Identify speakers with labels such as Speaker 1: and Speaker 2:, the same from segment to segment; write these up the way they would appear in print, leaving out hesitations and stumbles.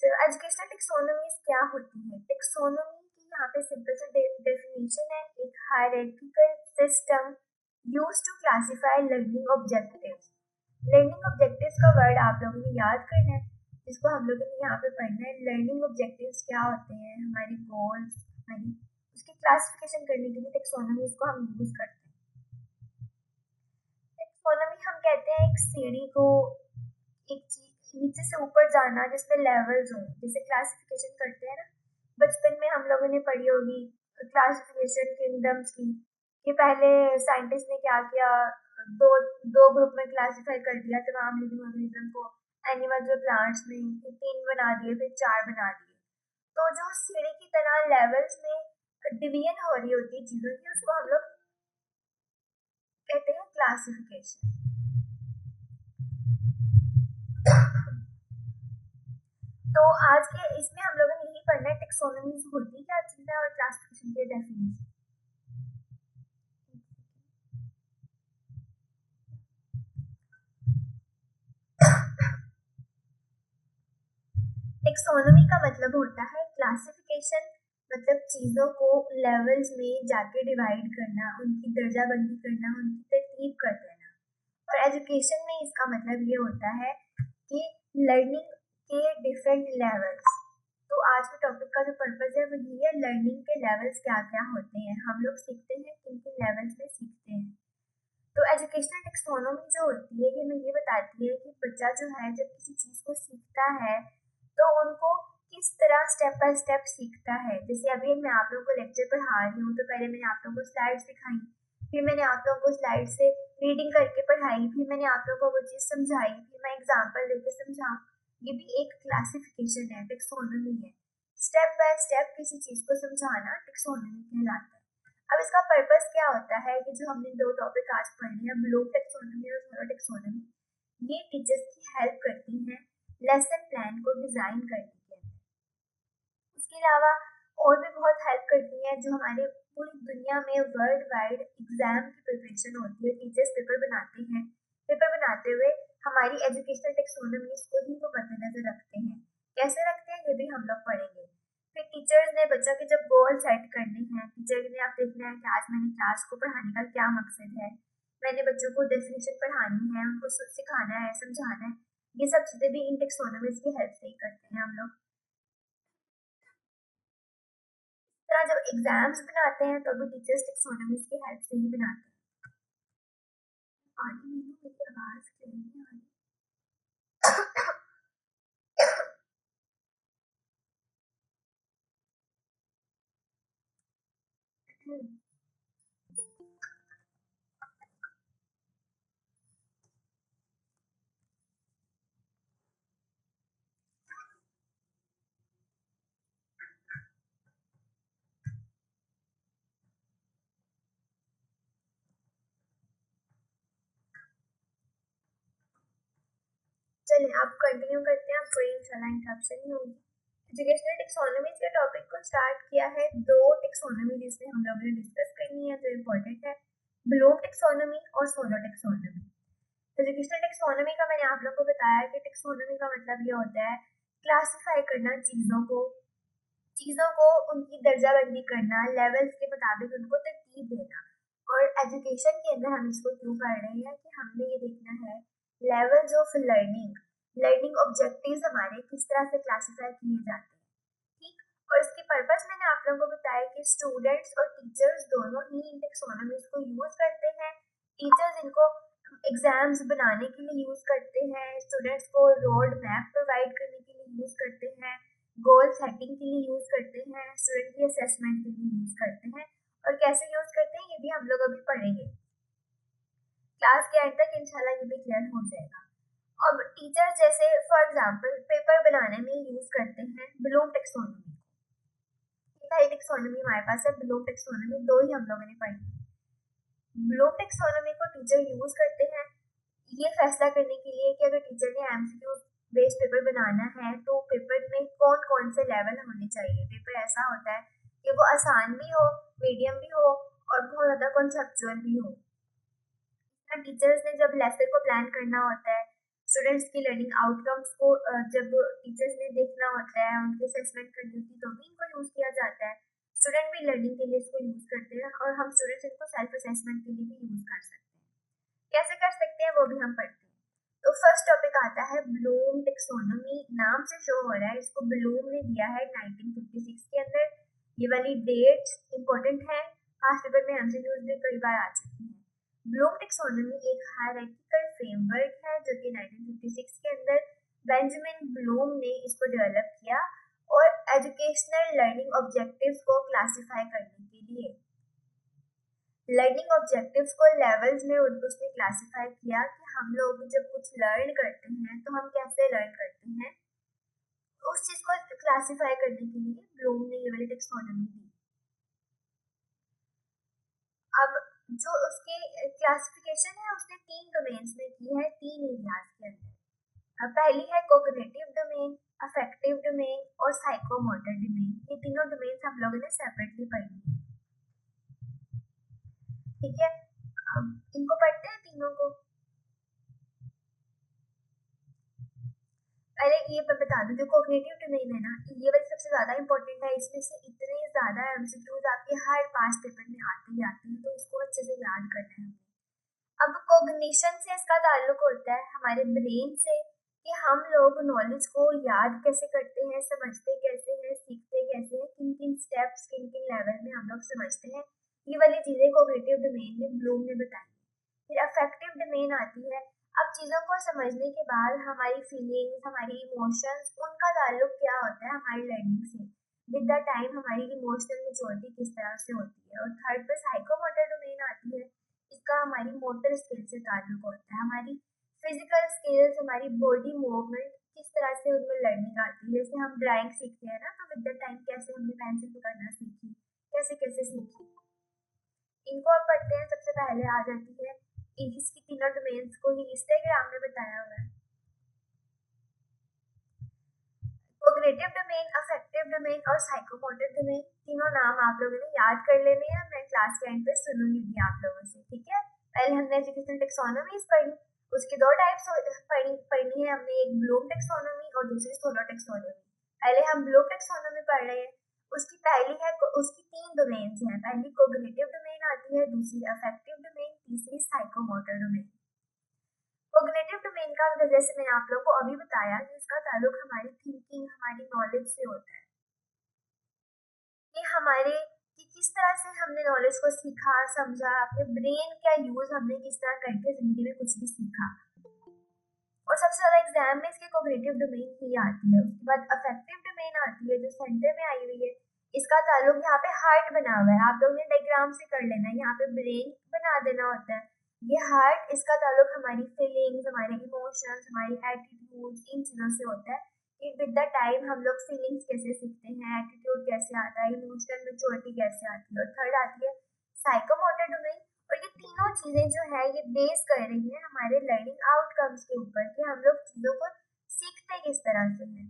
Speaker 1: तो एजुकेशनल टेक्सोनोमीज क्या होती है? टेक्सोनोमी की यहाँ पे सिंपल सा डेफिनेशन है, एक hierarchical system used to classify learning objectives. Learning objectives का वर्ड आप लोगों ने याद करना है, जिसको हम लोगों ने यहाँ पे पढ़ना है। लर्निंग ऑब्जेक्टिव्स क्या होते हैं, हमारे गोल्स, हमारी उसकी क्लासिफिकेशन करने के लिए टेक्सोनोमीज को हम यूज करते हैं। टेक्सोनोमी हम कहते हैं एक सीढ़ी को, एक चीज नीचे से ऊपर जाना जिसमें लेवल्स हों, जैसे क्लासिफिकेशन करते हैं ना। बचपन में हम लोगों ने पढ़ी होगी क्लासिफिकेशन किंगडम्स की, कि पहले साइंटिस्ट ने क्या किया, दो दो ग्रुप में क्लासिफाई कर दिया तमाम लिविंग ऑर्गेनिज्म को, एनिमल्स और प्लांट्स में, फिर 3 बना दिए, फिर 4 बना दिए। तो जो सीढ़ी की तरह लेवल्स में डिवीजन हो रही होती है चीजों की, उसको हम लोग कहते हैं क्लासिफिकेशन। तो आज के इसमें हम लोगों ने यही पढ़ना है, टेक्सोनोमीज होती क्या चीज है और क्लासिफिकेशन के डेफिनेशन। टेक्सोनोमी का मतलब होता है क्लासिफिकेशन, मतलब चीजों को लेवल्स में जाके डिवाइड करना, उनकी दर्जाबंदी करना, उनकी तरतीब कर देना। और एजुकेशन में इसका मतलब ये होता है कि लर्निंग के डिफरेंट लेवल्स। तो आज के टॉपिक का जो पर्पस है वो ये है, लर्निंग के लेवल्स क्या क्या होते हैं, हम लोग सीखते हैं किन किन लेवल्स में सीखते हैं। तो एजुकेशनल टेक्सोनोमी जो होती है ये हमें ये बताती है कि बच्चा जो है जब किसी चीज़ को सीखता है तो उनको किस तरह स्टेप बाय स्टेप सीखता है। जैसे अभी मैं आप लोगों को लेक्चर पढ़ा रही हूँ, तो पहले मैंने आप लोगों को स्लाइड्स दिखाई, फिर मैंने आप लोगों को स्लाइड से रीडिंग करके पढ़ाई, फिर मैंने आप लोगों को वो चीज़ समझाई, फिर मैं एग्जाम्पल देके समझाऊँ। ये भी एक क्लासिफिकेशन है, टेक्सोनोमी है। स्टेप बाय स्टेप किसी चीज़ को समझाना टेक्सोनोमी कहलाता है। अब इसका पर्पस क्या होता है कि जो हमने 2 टॉपिक आज पढ़े हैं, ब्लूम टेक्सोनोमी और ज़ीरो टेक्सोनोमी, ये टीचर्स की हेल्प करती हैं लेसन प्लान को डिज़ाइन करने के अंदर। उसके अलावा और भी बहुत हेल्प करती हैं जो हमारे पूरी दुनिया में वर्ल्ड वाइड एग्जाम की प्रिपरेशन होती है। टीचर्स पेपर बनाते हैं, पेपर बनाते हुए हमारी एजुकेशनल टेक्सोनोमीज को ही वो मद्देनजर रखते हैं। कैसे रखते हैं ये भी हम लोग पढ़ेंगे। फिर टीचर्स ने बच्चों के जब गोल सेट करने हैं, टीचर ने आप देखना है कि आज मैंने क्लास को पढ़ाने का क्या मकसद है, मैंने बच्चों को डेफिनेशन पढ़ानी है, उनको सिखाना है, समझाना है। ये सब चीज़ें भी इन टेक्सोनोमीज की हेल्प से ही करते हैं हम लोग। तरह जब एग्जाम्स बनाते हैं तो भी टीचर्स टेक्सोनोमीज की हेल्प से ही बनाते हैं। पानी में मेरी आवाज क्यों नहीं आ रही? चलिए आप कंटिन्यू करते हैं, कोई इंशाल्लाह इंटरप्शन नहीं होगी। एजुकेशनल टेक्सोनोमीज के टॉपिक को स्टार्ट किया है, 2 टेक्सोनोमी जिसमें हम लोगों ने डिस्कस करनी है जो इम्पोर्टेंट है, ब्लूम टेक्सोनोमी और सोलो टेक्सोनोमी। एजुकेशनल टेक्सोनोमी का मैंने आप लोगों को बताया कि टेक्सोनोमी का मतलब ये होता है क्लासिफाई करना चीज़ों को उनकी दर्जाबंदी करना, लेवल्स के मुताबिक उनको तरतीब देना। और एजुकेशन के अंदर हम इसको क्यों पढ़ रहे हैं कि हमने ये देखना है levels of learning, learning objectives हमारे किस तरह से क्लासिफाई किए जाते हैं। ठीक, और इसके पर्पस मैंने आप लोगों को बताया कि स्टूडेंट्स और टीचर्स दोनों ही इन टेक्सोनोमीज को यूज करते हैं। टीचर्स इनको एग्जाम्स बनाने के लिए यूज करते हैं, स्टूडेंट्स को रोड मैप प्रोवाइड करने के लिए यूज करते हैं, गोल सेटिंग के लिए यूज करते हैं, स्टूडेंट की असेसमेंट के लिए यूज करते हैं। और कैसे यूज करते हैं ये भी हम लोग अभी पढ़ेंगे, क्लास के एंड तक इंशाल्लाह ये भी क्लियर हो जाएगा। अब टीचर जैसे फॉर एग्जांपल पेपर बनाने में यूज करते हैं ब्लूम टेक्सोनोमी। पहली टेक्सोनोमी हमारे पास है ब्लूम टेक्सोनोमी, 2 ही हम लोगों ने पढ़ी। ब्लूम टेक्सोनोमी को टीचर यूज करते हैं ये फैसला करने के लिए कि अगर टीचर ने एमसीक्यू बेस्ड पेपर बनाना है तो पेपर में कौन कौन से लेवल होने चाहिए। पेपर ऐसा होता है कि वो आसान भी हो, मीडियम भी हो और बहुत ज़्यादा कॉन्सेप्चुअल भी हो। टीचर्स ने जब लेसन को प्लान करना होता है, स्टूडेंट्स की लर्निंग आउटकम्स को जब टीचर्स ने देखना होता है, उनकी असेसमेंट करनी होती है, तो भी इनको यूज़ किया जाता है। स्टूडेंट भी लर्निंग के लिए इसको यूज़ करते हैं और हम स्टूडेंट्स इनको सेल्फ असेसमेंट के लिए भी यूज़ कर सकते हैं। कैसे कर सकते हैं वो भी हम पढ़ते हैं। तो फर्स्ट टॉपिक आता है ब्लूम टेक्सोनोमी। नाम से शो हो रहा है, इसको ब्लूम ने दिया है 1956 के अंदर। ये वाली डेट्स इंपॉर्टेंट है, पास्ट पेपर में एमसीक्यूज भी कई बार आ चुकी हैं। ब्लूम टेक्सोनोमी एक हायरार्किकल फ्रेमवर्क है जो कि 1956 के अंदर बेंजामिन ब्लूम ने इसको डेवलप किया और एजुकेशनल लर्निंग ऑब्जेक्टिव्स को क्लासिफाई करने के लिए। लर्निंग ऑब्जेक्टिव्स को लेवल्स में उसने क्लासिफाई किया कि हम लोग जब कुछ लर्न करते हैं तो हम कैसे लर्न करते हैं, उस चीज को क्लासिफाई करने के लिए ब्लूम ने ये वाली टेक्सोनोमी दी। अब जो उसके क्लासिफिकेशन है उसने 3 डोमेन्स में की है, 3 एरियाज के अंदर। अब पहली है कोग्निटिव डोमेन, अफेक्टिव डोमेन और साइकोमोटर डोमेन। ये तीनों डोमेन्स हम लोगों ने सेपरेटली पढ़ी है, ठीक है। अब इनको पढ़ते हैं तीनों को। पहले ये मैं बता दूं, जो कोग्निटिव डोमेन है ना, ये वाली सबसे ज्यादा इंपॉर्टेंट है। इसमें से इतने ज्यादा एमसीक्यूज आपके हर पास पेपर में आते ही आते हैं, तो इसको अच्छे से याद करना है हमें। अब कोग्निशन से इसका ताल्लुक होता है हमारे ब्रेन से, कि हम लोग नॉलेज को याद कैसे करते हैं, समझते कैसे हैं, सीखते कैसे हैं, किन किन स्टेप्स, किन किन लेवल में हम लोग समझते हैं। ये वाली चीजें कोग्निटिव डोमेन में ब्लूम ने बताई। फिर अफेक्टिव डोमेन आती है। अब चीज़ों को समझने के बाद हमारी फीलिंग्स, हमारी इमोशंस, उनका ताल्लुक क्या होता है हमारी लर्निंग से। विद द टाइम हमारी इमोशनल मेच्योरिटी किस तरह से होती है। और थर्ड पे साइकोमोटर डोमेन आती है। इसका हमारी मोटर स्किल से ताल्लुक होता है, हमारी फिजिकल स्किल्स, हमारी बॉडी मूवमेंट, किस तरह से उनमें लर्निंग आती है। जैसे हम ड्राइंग सीखते हैं ना, तो विद द टाइम कैसे हमने पेंसिल पकड़ना सीखी, कैसे कैसे सीखी। इनको अब पढ़ते हैं। सबसे पहले आ जाती है इसकी तीनों डोमेन्स को ही हिस्टोग्राम में बताया हुआ है। कोग्निटिव डोमेन, अफेक्टिव डोमेन और साइकोमोटर डोमेन, तीनों नाम आप लोगों ने याद कर लेने हैं। मैं क्लास के एंड पे सुनूंगी भी आप लोगों से, ठीक है। पहले हमने एजुकेशनल टेक्सोनोमीज पढ़ी, उसकी 2 टाइप्स पढ़नी है हमने, एक ब्लूम टेक्सोनोमी और दूसरी सोलो टेक्सोनोमी। पहले हम ब्लूम टेक्सोनोमी पढ़ रहे हैं। उसकी पहली है, उसकी 3 डोमेन्स हैं। पहली कोग्निटिव डोमेन आती है, दूसरी अफेक्टिव डोमेन, तीसरी साइकोमोटर डोमेन। कोग्निटिव डोमेन का जैसे मैंने आप लोगों को अभी बताया कि इसका ताल्लुक हमारी थिंकिंग, हमारी नॉलेज से होता है, कि हमारे कि किस तरह से हमने नॉलेज को सीखा, समझा, अपने ब्रेन का यूज हमने किस तरह करके जिंदगी में कुछ भी सीखा। और सबसे ज्यादा एग्जाम में इसके कोग्निटिव डोमेन ही आती है। उसके बाद अफेक्टिव डोमेन आती है जो सेंटर में आई हुई है। इसका ताल्लुक यहाँ पे हार्ट बना हुआ है, आप लोगों ने डायग्राम से कर लेना है, यहाँ पे ब्रेन बना देना होता है। ये हार्ट, इसका ताल्लुक हमारी फीलिंग्स, हमारे इमोशंस, हमारी एटीट्यूड्स, इन चीजों से होता है। कि विद द टाइम हम लोग फीलिंग्स कैसे सीखते हैं, एटीट्यूड कैसे आता है, इमोशनल मेच्योरिटी कैसे आती है। और थर्ड आती है साइकोमोटर डोमेन। और ये तीनों चीजें जो है ये बेस कर रही है हमारे लर्निंग आउटकम्स के ऊपर, कि हम लोग चीजों को सीखते किस तरह से हैं।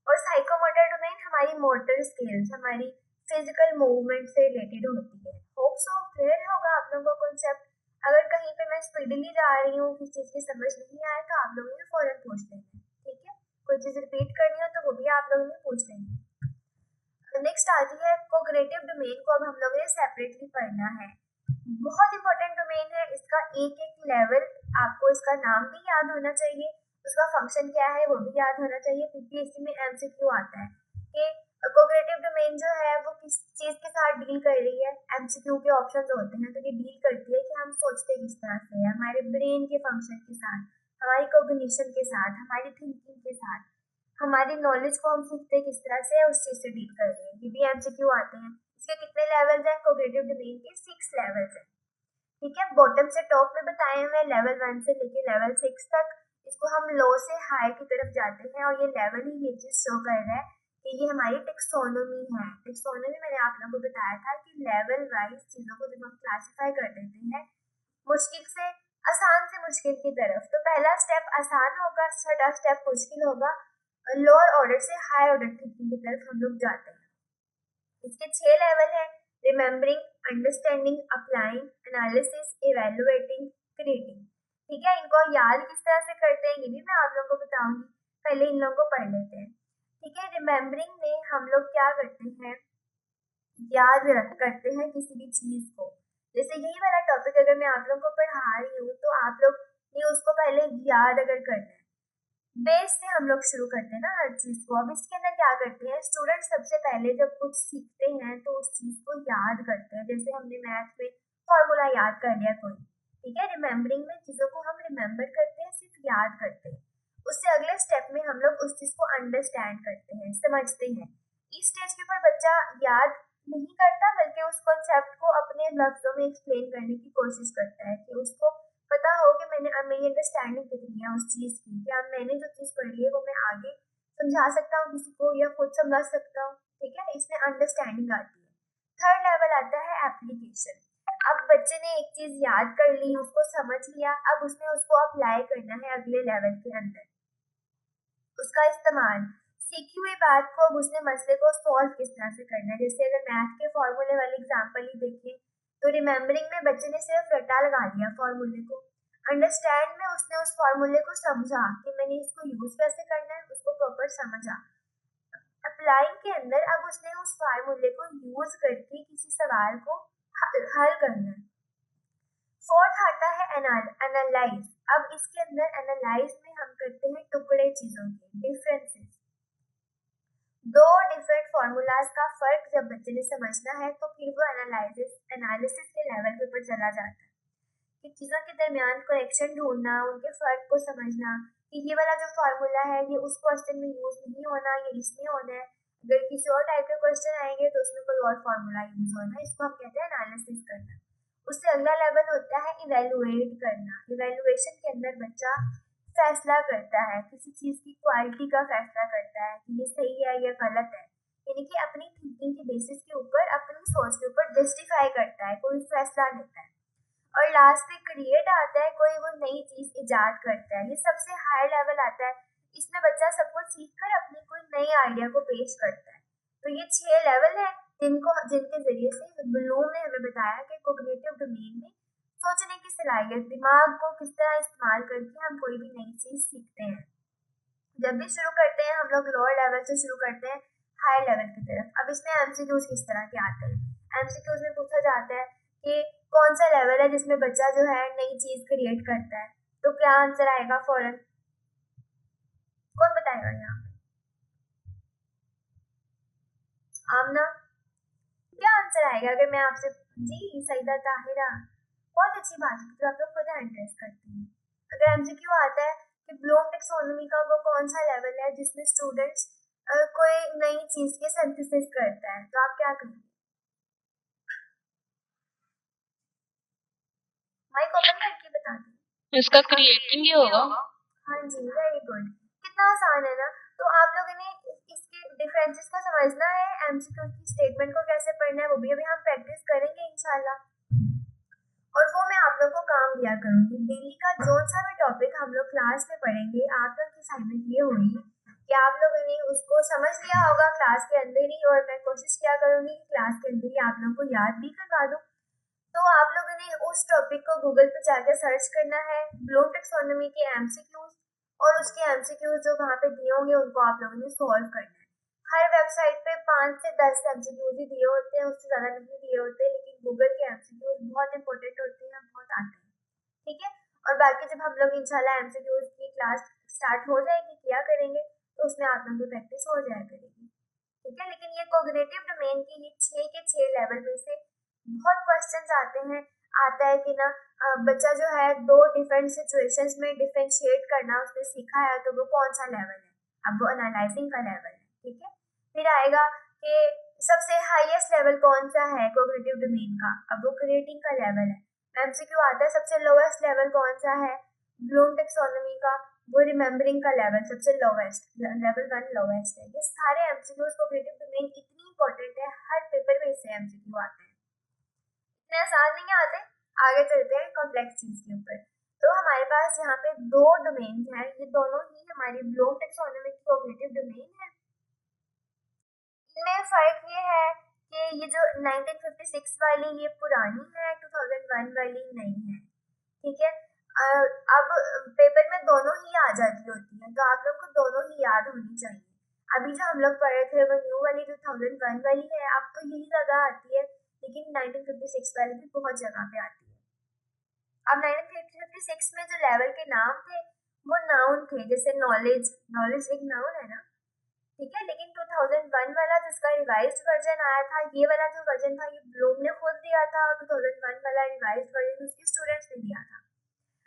Speaker 1: और साइकोमोटर डोमेन हमारी मोटर स्किल्स, हमारी फिजिकल मूवमेंट से रिलेटेड होती है। होप सो क्लियर होगा आप लोगों को कॉन्सेप्ट। अगर कहीं पे मैं स्पीडली जा रही हूँ, किसी चीज की समझ नहीं आए, तो आप लोगों ने फौरन पूछ लेना, ठीक है। कोई चीज रिपीट करनी हो तो वो भी आप लोगों ने पूछ लेनी। नेक्स्ट आती है कोग्निटिव डोमेन को अब हम लोगों ने सेपरेटली पढ़ना है। बहुत इंपॉर्टेंट डोमेन है, इसका एक एक लेवल आपको, इसका नाम भी याद होना चाहिए, उसका फंक्शन क्या है वो भी याद होना चाहिए। पीपीएससी में एमसीक्यू आता है कि कोग्निटिव डोमेन जो है वो किस चीज के साथ डील कर रही है। एमसीक्यू के ऑप्शंस होते हैं, तो ये डील करती है कि हम सोचते किस तरह से है, हमारे ब्रेन के फंक्शन के साथ, हमारी कोग्निशन के साथ, हमारी थिंकिंग के साथ, हमारी नॉलेज को हम सीखते किस तरह से है, उस चीज से डील कर रही है। ये भी एमसीक्यू आते हैं। इसके कितने लेवल्स हैं कोग्निटिव डोमेन के? 6 लेवल्स हैं, ठीक है। बॉटम से टॉप में बताए हुए लेवल 1 से लेके लेवल 6 तक। इसको हम लो से हाई की तरफ जाते हैं, और ये लेवल ही ये चीज शो कर रहा है कि ये हमारी टेक्सोनोमी है। टेक्सोनोमी मैंने आप लोगों को बताया था कि लेवल वाइज चीजों को जब हम क्लासिफाई कर देते हैं मुश्किल से आसान से मुश्किल की तरफ, तो पहला स्टेप आसान होगा, छठा स्टेप मुश्किल होगा, लोअर ऑर्डर से हाई ऑर्डर थिंकिंग की तरफ हम लोग जाते हैं। इसके 6 लेवल है, remembering, understanding, applying, analysis, evaluating, creating. ठीक है, इनको याद किस तरह से करते हैं ये भी मैं आप लोगों को बताऊंगी। पहले इन लोगों को पढ़ लेते हैं। ठीक है, रिमेम्बरिंग में हम लोग क्या करते हैं, याद करते हैं किसी भी चीज को। जैसे यही वाला टॉपिक अगर मैं आप लोगों को पढ़ा रही हूँ तो आप लोग ने उसको पहले याद अगर करना है, बेस से हम लोग शुरू करते हैं ना हर चीज को। अब इसके अंदर क्या करते हैं स्टूडेंट, सबसे पहले जब कुछ सीखते हैं तो उस चीज को याद करते हैं। जैसे हमने मैथ में फॉर्मूला याद कर लिया कोई, ठीक है, रिमेम्बरिंग में चीजों को हम रिमेम्बर करते हैं, सिर्फ याद करते हैं। उससे अगले स्टेप में हम लोग उस चीज को अंडरस्टैंड करते हैं, समझते हैं। इस स्टेज के ऊपर बच्चा याद नहीं करता बल्कि उस कॉन्सेप्ट को अपने लफ्जों में एक्सप्लेन करने की कोशिश करता है, कि उसको पता हो कि मेरी अंडरस्टैंडिंग कितनी है उस चीज की, कि अब मैंने जो चीज पढ़ी है वो मैं आगे समझा सकता हूँ किसी को या खुद समझा सकता हूँ। ठीक है, इसमें अंडरस्टैंडिंग आती है। थर्ड लेवल आता है एप्लीकेशन। अब बच्चे ने एक चीज याद कर ली, उसको समझ लिया, अब उसने उसको अप्लाई करना है अगले लेवल के अंदर, उसका इस्तेमाल। सीखी हुई बात को अब उसने मसले को सॉल्व किस तरह से करना है। जैसे अगर मैथ के फॉर्मूले वाली एग्जांपल ही देखें तो रिमेम्बरिंग में बच्चे ने सिर्फ रट्टा लगा लिया फॉर्मूले को, अंडरस्टैंड में उसने उस फॉर्मूले को समझा कि मैंने इसको यूज कैसे करना है, उसको प्रॉपर समझा। अप्लाइंग के अंदर अब उसने उस फार्मूले को यूज करके किसी सवाल को हल करना है। फोर्थ आता है एनालाइज। अब इसके अंदर एनालाइज में हम करते हैं टुकड़े चीजों के, डिफरेंसेस। दो डिफरेंट फॉर्मूलाज का फर्क जब बच्चे ने समझना है तो फिर वो एनालिसिस के लेवल के ऊपर चला जाता है, कि चीजों के दरमियान कनेक्शन ढूंढना, उनके फर्क को समझना, कि ये वाला जो फार्मूला है ये उस क्वेश्चन में यूज नहीं होना, ये इसमें होना है। अगर किसी और टाइप के क्वेश्चन आएंगे तो उसमें कोई और फार्मूला यूज होना है। इसको हम कहते हैं एनालिसिस करना। उससे अगला लेवल होता है इवेलुएट करना। इवेलुएशन के अंदर बच्चा फैसला करता है, किसी चीज की क्वालिटी का फैसला करता है कि ये सही है या गलत है, यानी कि अपनी थिंकिंग के बेसिस के ऊपर, अपनी सोच के ऊपर जस्टिफाई करता है, कोई फैसला लेता है। और लास्ट में क्रिएट आता है, कोई वो नई चीज इजाद करता है। ये सबसे हाई लेवल आता है, इसमें बच्चा सब कुछ सीख कर अपनी कोई नई आइडिया को पेश करता है। तो ये 6 लेवल है जिनके जरिए से ब्लूम ने हमें बताया कि कोग्निटिव डोमेन में सोचने की सलाहियत, दिमाग को किस तरह इस्तेमाल करके हम कोई भी नई चीज सीखते हैं। जब भी शुरू करते हैं हम लोग लोअर लेवल से शुरू करते हैं हाई लेवल की तरफ। अब इसमें एमसीक्यूज किस तरह के आते हैं। एमसीक्यूज में पूछा जाता है कि कौन सा लेवल है जिसमें बच्चा जो है नई चीज क्रिएट करता है। तो क्या आंसर आएगा फौरन, कौन बताएगा यहाँ पे? आमना, क्या आंसर आएगा अगर मैं आपसे? जी सईदा ताहिरा, बहुत अच्छी बात है, तो आप लोग खुद एड्रेस करते हैं। अगर एमसीक्यू आता है कि ब्लूम टेक्सोनोमी का वो कौन सा लेवल है जिसमें स्टूडेंट्स कोई नई चीज के सिंथेसिस करता है, तो आप क्या करेंगे? माइक ओपन करके बता दें।
Speaker 2: इसका क्रिएटिंग ही होगा।
Speaker 1: हाँ जी, वेरी गुड, कितना आसान है ना। तो आप लोगों ने इसके डिफरेंसेस को समझना है, एमसीक्यू की स्टेटमेंट को कैसे पढ़ना है वो भी अभी हम प्रैक्टिस करेंगे इंशाल्लाह। और वो मैं आप लोग को काम दिया करूंगी। डेली का जो सा भी टॉपिक हम लोग क्लास में पढ़ेंगे, आप लोग की असाइनमेंट ये होगी कि आप लोगों ने उसको समझ लिया होगा क्लास के अंदर ही, और मैं कोशिश किया करूंगी कि क्लास के अंदर ही आप लोगों को याद भी करवा दूं। तो आप लोगों ने उस टॉपिक को गूगल पे जाकर सर्च करना है, ब्लूम टेक्सोनोमी के एमसीक्यूज, और उसके एमसीक्यूज जो वहाँ पे दिए होंगे उनको आप लोगों ने सॉल्व करना है। हर वेबसाइट पे 5 से 10 एमसीक्यूज ही दिए होते हैं, उससे ज्यादा नहीं दिए होते, लेकिन गूगल के एमसीक्यूज बहुत इंपॉर्टेंट होते हैं, बहुत आते हैं। ठीक है, और बाकी जब हम लोग इंशाल्लाह एमसीक्यूज की क्लास स्टार्ट हो जाएगी, किया करेंगे, तो उसमें आप लोगों की प्रैक्टिस हो जाया करेगी। ठीक है, लेकिन ये कोग्निटिव डोमेन की ये 6 के 6 लेवल में से बहुत क्वेश्चंस आते हैं। आता है कि ना बच्चा जो है दो डिफरेंट सिचुएशंस में डिफरेंशिएट करना उसने सीखा है, तो वो कौन सा लेवल है? अब वो एनालाइजिंग का लेवल है। ठीक है, फिर आएगा कि सबसे हाईएस्ट लेवल कौन सा है कोग्निटिव डोमेन का, अब वो क्रिएटिंग का लेवल है। एमसीक्यू आता है सबसे लोएस्ट लेवल कौन सा है, ब्लूम टेक्सोनोमी का, वो रिमेम्बरिंग का लेवल सबसे लोएस्ट, लेवल 1 लोएस्ट है। ये सारे एमसीक्यूज कोग्निटिव डोमेन इतनी इंपॉर्टेंट है, हर पेपर में इससे एमसीक्यू आते हैं। इतने आसान नहीं आते। आगे चलते हैं कॉम्प्लेक्स चीज के ऊपर। तो हमारे पास यहाँ पे दो डोमेन हैं, ये दोनों ही हमारी ब्लूम टेक्सोनोमी की कोग्निटिव डोमेन है। इनमें फर्क ये है कि ये जो 1956 वाली ये पुरानी है, 2001 वाली नहीं है। ठीक है, अब पेपर में दोनों ही आ जाती होती है, तो आप लोग को दोनों ही याद होनी चाहिए। अभी जो हम लोग पढ़े थे वो न्यू वाली 2001 वाली है, अब तो यही ज़्यादा आती है, लेकिन 1956 वाली भी बहुत जगह पे आती है। अब 1956 में जो लेवल के नाम थे वो नाउन थे, जैसे नॉलेज, नॉलेज एक नाउन है ना, ठीक है। लेकिन 2001 वाला जिसका रिवाइज्ड वर्जन आया था, ये वाला जो वर्जन था ये ब्लूम ने खुद दिया था, और 2001 वाला रिवाइज्ड वर्जन उसके स्टूडेंट्स ने दिया था।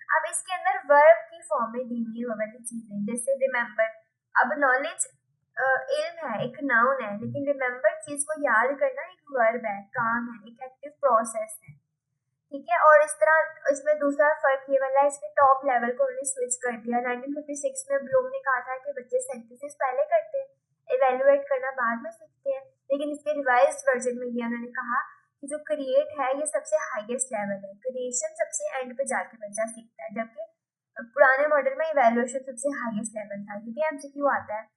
Speaker 1: अब इसके अंदर वर्ब की फॉर्म में दी हुई वो वाली चीजें, जैसे रिमेम्बर। अब नॉलेज इल्म है, एक नाउन है, लेकिन रिमेम्बर चीज को याद करना एक वर्ब है, काम है, एक एक्टिव प्रोसेस है, ठीक है। और इस तरह इसमें दूसरा फर्क ये वाला है, इसके टॉप लेवल को उन्होंने स्विच कर दिया। 1956 में ब्लूम ने कहा था कि बच्चे सिंथेसिस पहले करते हैं, इवेलुएट करना बाद में सीखते हैं, लेकिन इसके रिवाइज्ड वर्जन में ये उन्होंने कहा कि जो क्रिएट है ये सबसे हाईएस्ट लेवल है, क्रिएशन सबसे एंड पे जाके बच्चा सीखता है, जबकि पुराने मॉडल में इवेल्युएशन सबसे हाईएस्ट लेवल था। ये भी एमसीक्यू आता है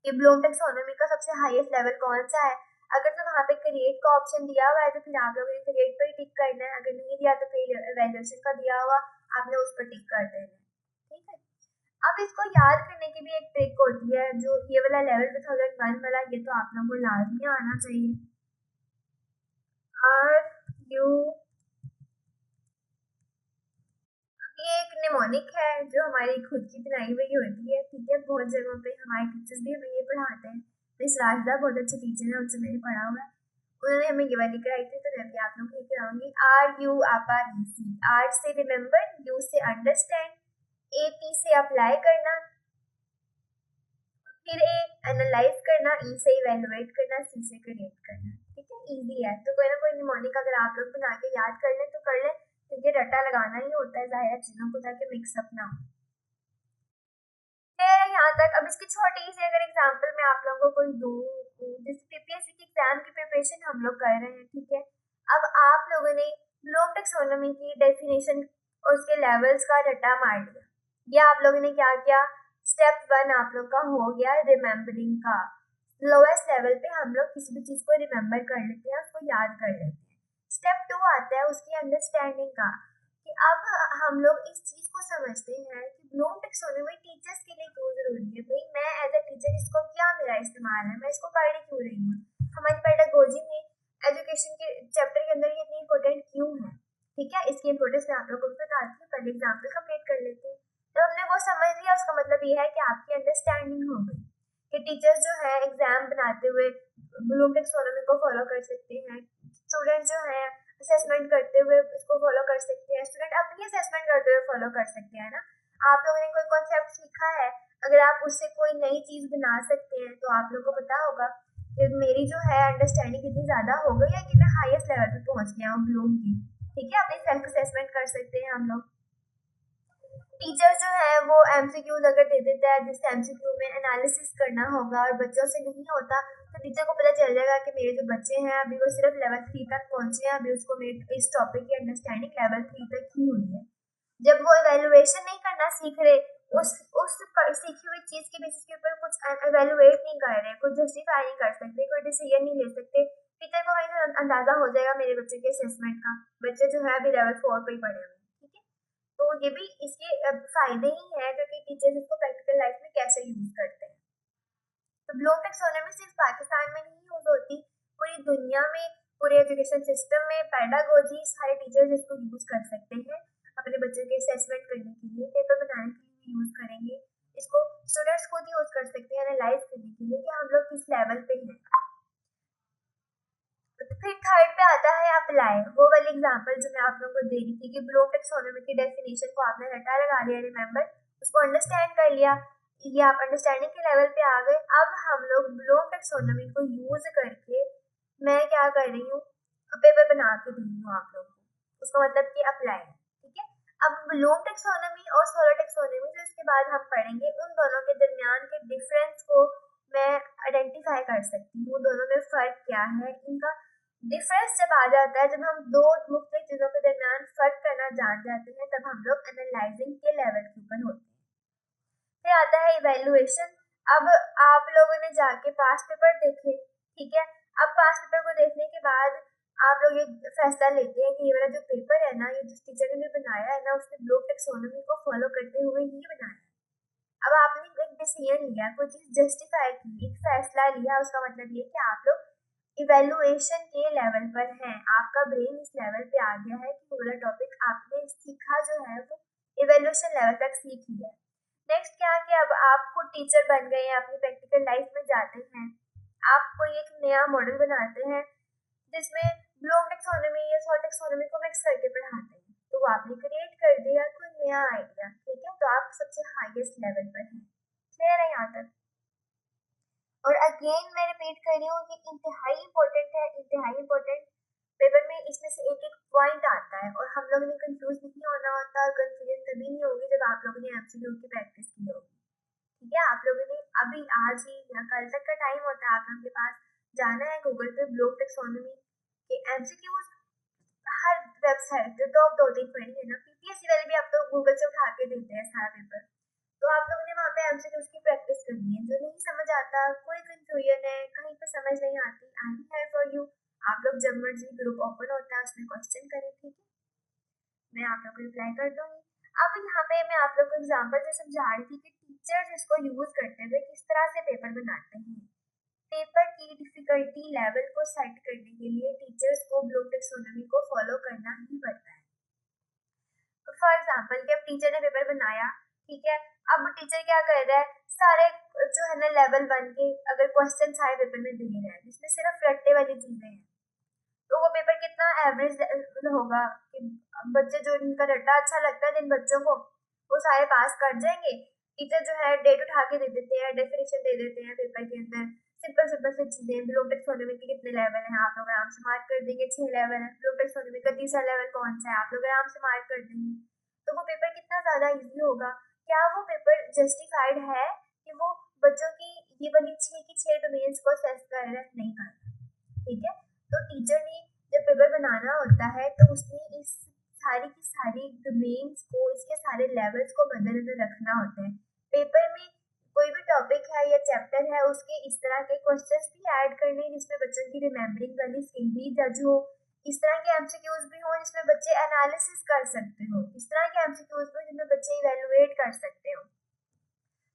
Speaker 1: कि ब्लूम टेक्सोनोमी का सबसे हाईएस्ट लेवल कौन सा है। अगर तो वहाँ पे क्रिएट का ऑप्शन दिया हुआ है तो फिर आप लोगों ने क्रिएट पर ही टिक करना है, अगर नहीं दिया तो फिर इवेल्युएशन का दिया हुआ आपने उस पर टिक कर देना है, ठीक है। अब इसको याद करने की भी एक ट्रिक होती है, जो ये वाला लेवल 2001 वाला, ये तो आप लोगों को लाजमी आना चाहिए। आर यू, ये एक निमोनिक है जो हमारी खुद की बनाई हुई होती है, ठीक है। बहुत जगहों पे हमारे टीचर्स भी हमें ये पढ़ाते हैं। मिस राजदा बहुत अच्छे टीचर है, उनसे मैंने पढ़ा हुआ है, उन्होंने हमें ये वाली कराई थी, तो मैं भी आप लोगों को ये कराऊंगी। आर यू आपा ई सी, आर से रिमेम्बर, यू से अंडरस्टैंड, ए पी से अप्लाई करना, फिर ए एनालाइज करना, ई से इवेलुएट करना, सी से क्रिएट करना, ठीक है। इजी है, तो कोई ना कोई निमोनिक अगर आप लोग बना के याद कर लें तो कर लें, क्योंकि रट्टा लगाना ही होता है जाहिर चीज़ों को, ताकि मिक्सअप ना हो। फिर यहाँ तक अब इसकी छोटी सी अगर एग्जांपल मैं आप लोगों को कोई दूँ, जैसे पीपीएससी के एग्जाम की प्रिपरेशन हम लोग कर रहे हैं, ठीक है। अब आप लोगों ने ब्लूम टेक्सोनोमी की डेफिनेशन और उसके लेवल्स का रट्टा मार लिया। ये आप लोगों ने क्या किया, स्टेप 1 आप लोग का हो गया रिमेम्बरिंग का। लोएस्ट लेवल पे हम लोग किसी भी चीज को रिमेम्बर कर लेते हैं, उसको याद कर लेते हैं। स्टेप 2 आता है उसकी अंडरस्टैंडिंग का, कि अब हम लोग इस चीज को समझते हैं कि ब्लूम टेक्सोनोमी टीचर्स के लिए क्यों जरूरी है। भाई मैं एज अ टीचर इसको क्या मेरा इस्तेमाल है, मैं इसको पढ़ क्यों रही हूँ, हमारी पेडागोजी में एजुकेशन के चैप्टर के अंदर ये इतनी इंपॉर्टेंट क्यों है, ठीक है। इसकी इंपॉर्टेंस मैं आप लोगों को बताती हूँ, पहले एग्जाम्पल कंप्लीट कर लेते हैं। तो हमने वो समझ लिया, उसका मतलब ये है कि आपकी अंडरस्टैंडिंग हो गई कि टीचर्स जो है एग्जाम बनाते हुए ब्लूम टेक्सोनोमी को फॉलो कर सकते हैं, स्टूडेंट जो है असेसमेंट करते हुए इसको फॉलो कर सकते हैं, स्टूडेंट अपनी असेसमेंट करते हुए फॉलो कर सकते हैं ना। आप लोगों ने कोई कॉन्सेप्ट सीखा है, अगर आप उससे कोई नई चीज बना सकते हैं तो आप लोगों को पता होगा कि मेरी जो है अंडरस्टैंडिंग कितनी ज्यादा हो गई है कि मैं हाईएस्ट लेवल पे पहुंच गया हूँ ब्लूम की, ठीक है। अपनी सेल्फ असेसमेंट कर सकते हैं हम लोग। टीचर जो है वो एमसीक्यूज अगर दे देता है, जिस एमसीक्यू में एनालिसिस करना होगा और बच्चों से नहीं होता, तो टीचर को पता चल जाएगा कि मेरे जो बच्चे हैं अभी वो सिर्फ लेवल 3 तक पहुंचे हैं, अभी उसको मेरे इस टॉपिक की अंडरस्टैंडिंग लेवल 3 तक ही हुई है। जब वो इवेलुएशन नहीं करना सीख रहे, उस सीखी हुई चीज के बेसिस के ऊपर कुछ इवेलुएट नहीं कर रहे, कुछ जस्टिफाई नहीं कर सकते, कोई डिसीजन नहीं ले सकते, टीचर को वहीं से अंदाजा हो जाएगा मेरे बच्चे के असेसमेंट का, बच्चे जो है अभी लेवल 4 पे ही पढ़े हुए, ठीक है। तो ये भी इसके फायदे ही है, जो कि टीचर्स इसको प्रैक्टिकल लाइफ में कैसे यूज करते हैं। तो ब्लूम टेक्सोनोमी सिर्फ पाकिस्तान में नहीं यूज होती, पूरी दुनिया में, पूरे एजुकेशन सिस्टम में पेडागोजी सारे टीचर्स इसको यूज कर सकते हैं अपने बच्चों के असेसमेंट करने के लिए, पेपर बनाने के लिए भी यूज करेंगे इसको। स्टूडेंट्स खुद यूज कर सकते हैं एनालाइज करने के लिए कि हम लोग किस लेवल पे हैं। फिर थर्ड पे आता है अप्लाई, वो वाली एग्जांपल जो मैं आप लोगों को दे रही थी कि ब्लूम टेक्सोनोमी की डेफिनेशन को आपने रटा लगा लिया, रिमेंबर, उसको अंडरस्टैंड कर लिया, ये आप अंडरस्टैंडिंग के लेवल पे आ गए। अब हम लोग ब्लूम टेक्सोनोमी को यूज करके, मैं क्या कर रही हूँ, पेपर बना के दे रही हूँ आप लोगों को, उसका मतलब कि अप्लाई, ठीक है। अब ब्लूम टेक्सोनोमी और सोलर टेक्सोनोमी जो इसके बाद हम पढ़ेंगे, उन दोनों के दरमियान के डिफरेंस को मैं आइडेंटिफाई कर सकती हूँ, दोनों में फर्क क्या है। इनका डिफरेंस जब आ जाता है, जब हम दो मुख्तलिफ चीजों के दरमियान फर्क करना जान जाते हैं, तब हम लोग एनालाइजिंग के लेवल के ऊपर होते हैं। फिर आता है इवेल्युएशन। अब आप लोगों ने जाके पास्ट पेपर देखे, ठीक है। अब पास्ट पेपर को देखने के बाद आप लोग ये फैसला लेते हैं कि ये वाला जो पेपर है ना, ये जिस टीचर ने बनाया है ना, उसने ब्लूम टेक्सोनोमी को फॉलो करते हुए ही बनाया है। अब आपने एक डिसीजन लिया, कोई चीज जस्टिफाई की, एक फैसला लिया, उसका मतलब ये कि आप लोग इवेल्युएशन के लेवल पर हैं, आपका ब्रेन इस लेवल पे आ गया है कि वो वाला टॉपिक आपने सीखा जो है वो इवेल्युएशन लेवल तक सीख लिया। नेक्स्ट क्या कि अब आप खुद टीचर बन गए हैं, अपनी प्रैक्टिकल लाइफ में जाते हैं, आप कोई एक नया मॉडल बनाते हैं जिसमें ब्लूम टेक्सोनोमी या सॉल्ट टेक्सोनोमी को मिक्स करके पढ़ाते हैं, तो वो आपने क्रिएट कर दिया कोई नया आइडिया, ठीक है, तो आप सबसे हाईएस्ट लेवल पर हैं। क्लियर है यहाँ तक? और अगेन मैं रिपीट कर रही हूँ कि इंतहाई इंपॉर्टेंट है, इंतहाई इंपॉर्टेंट। पेपर में इसमें से एक एक पॉइंट आता है और हम लोगों ने कंफ्यूज नहीं होना होता, और कंफ्यूजन तभी नहीं होगी जब आप लोगों ने एमसीक्यू की प्रैक्टिस की होगी। ठीक है, आप लोगों ने अभी आज ही या कल तक का टाइम होता है आप लोगों के पास, जाना है गूगल पे ब्लूम टेक्सोनोमी के एमसीक्यूज, हर वेबसाइट जो टॉप 2-3 पढ़ी है ना, पीपीएससी वाले भी आप तो गूगल से उठा के देते हैं सारा पेपर, तो आप लोगों ने वहाँ पे एमसीक्यूज की प्रैक्टिस करनी है। जो नहीं समझ आता, कोई कंफ्यूजन है, कहीं पे समझ नहीं आती, I am here for you. आप लोग जब मर्जी ग्रुप ओपन होता है उसमें क्वेश्चन करें, ठीक है, मैं आप लोग को रिप्लाई कर दूंगी। अब यहाँ पे मैं आप लोग को एग्जाम्पल से समझा रही थी कि टीचर्स इसको यूज करते हुए किस तरह से पेपर बनाते हैं। पेपर की डिफिकल्टी लेवल को सेट करने के लिए टीचर्स को ब्लूम टेक्सोनोमी को फॉलो करना ही पड़ता है। फॉर एग्जाम्पल कि अब टीचर ने पेपर बनाया, ठीक है, अब टीचर क्या कर रहा है, सारे जो है ना लेवल 1 के अगर क्वेश्चन सारे पेपर में दे रहा है जिसमें सिर्फ रट्टे वाली चीजें हैं, तो वो पेपर कितना एवरेज होगा कि बच्चे जो इनका रट्टा अच्छा लगता है जिन बच्चों को, वो सारे पास कर जाएंगे। टीचर जो है डेट उठा के दे देते हैं, डेफिनेशन दे देते हैं पेपर के अंदर, सिंपल सिंपल सी चीजें, ब्लूम टेक्सोनोमी के कितने लेवल हैं आप लोग आराम से मार्क कर देंगे, 6 लेवल है, ब्लूम टेक्सोनोमी का तीसरा लेवल कौन सा है आप लोग आराम से मार्क कर देंगे, तो वो पेपर कितना ज्यादा इजी होगा। क्या वो पेपर जस्टिफाइड है कि वो बच्चों की ये वाली 6 की 6 डोमेन्स को असेस कर रहा है? नहीं कर रहा, ठीक है। तो टीचर ने जब पेपर बनाना होता है तो उसने इस सारी की सारी डोमेन्स को, इसके सारे लेवल्स को मद्देनजर रखना होता है। पेपर में कोई भी टॉपिक है या चैप्टर है उसके इस तरह के क्वेश्चंस भी ऐड करने जिसमें बच्चों की रिमेम्बरिंग वाली स्किल भी जज हो, इस तरह के एमसीक्यूज भी हो जिसमें बच्चे एनालिसिस कर सकते हो, इस तरह के एमसीक्यूज भी जिसमें बच्चे इवेलुएट कर सकते हो।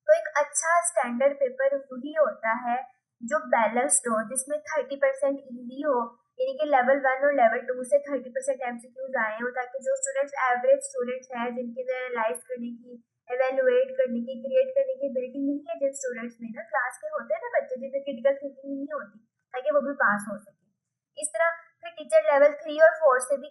Speaker 1: तो एक अच्छा स्टैंडर्ड पेपर वही होता है जो बैलेंस्ड हो, जिसमें 30% इजी हो, यानी कि लेवल 1 और लेवल 2 से 30% एमसीक्यूज आए हो, ताकि जो स्टूडेंट्स एवरेज स्टूडेंट्स हैं जिनके अंदर एनालाइज करने की, एवेलुएट करने की, क्रिएट करने की एबिलिटी नहीं है, जिन स्टूडेंट्स में ना क्लास के होते हैं ना बच्चे जिनमें क्रिटिकल थिंकिंग नहीं होती, ताकि वो भी पास हो सके। इस तरह फिर टीचर लेवल 3 और 4 से भी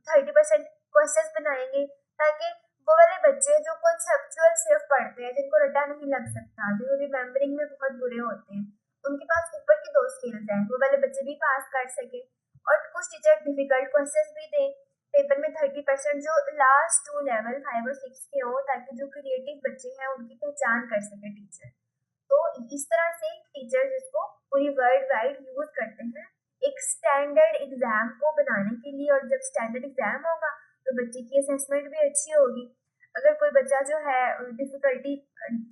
Speaker 1: 30% क्वेश्चंस बनाएंगे, ताकि वो वाले बच्चे जो कॉन्सेप्चुअल सिर्फ पढ़ते हैं, जिनको रट्टा नहीं लग सकता, जो रिमेम्बरिंग में बहुत बुरे होते हैं, उनके पास ऊपर की 2 स्किल्स हैं, वो वाले बच्चे भी पास कर सके। और कुछ टीचर डिफिकल्ट क्वेश्चंस भी दें पेपर में 30%, जो लास्ट 2 लेवल 5 और 6 के हो, ताकि जो क्रिएटिव बच्चे हैं उनकी पहचान कर सके टीचर। तो इस तरह से टीचर्स इसको पूरी वर्ल्ड वाइड यूज करते हैं एक स्टैंडर्ड एग्जाम को बनाने के लिए। और जब स्टैंडर्ड एग्जाम होगा तो बच्चे की असेसमेंट भी अच्छी होगी। अगर कोई बच्चा जो है डिफिकल्टी,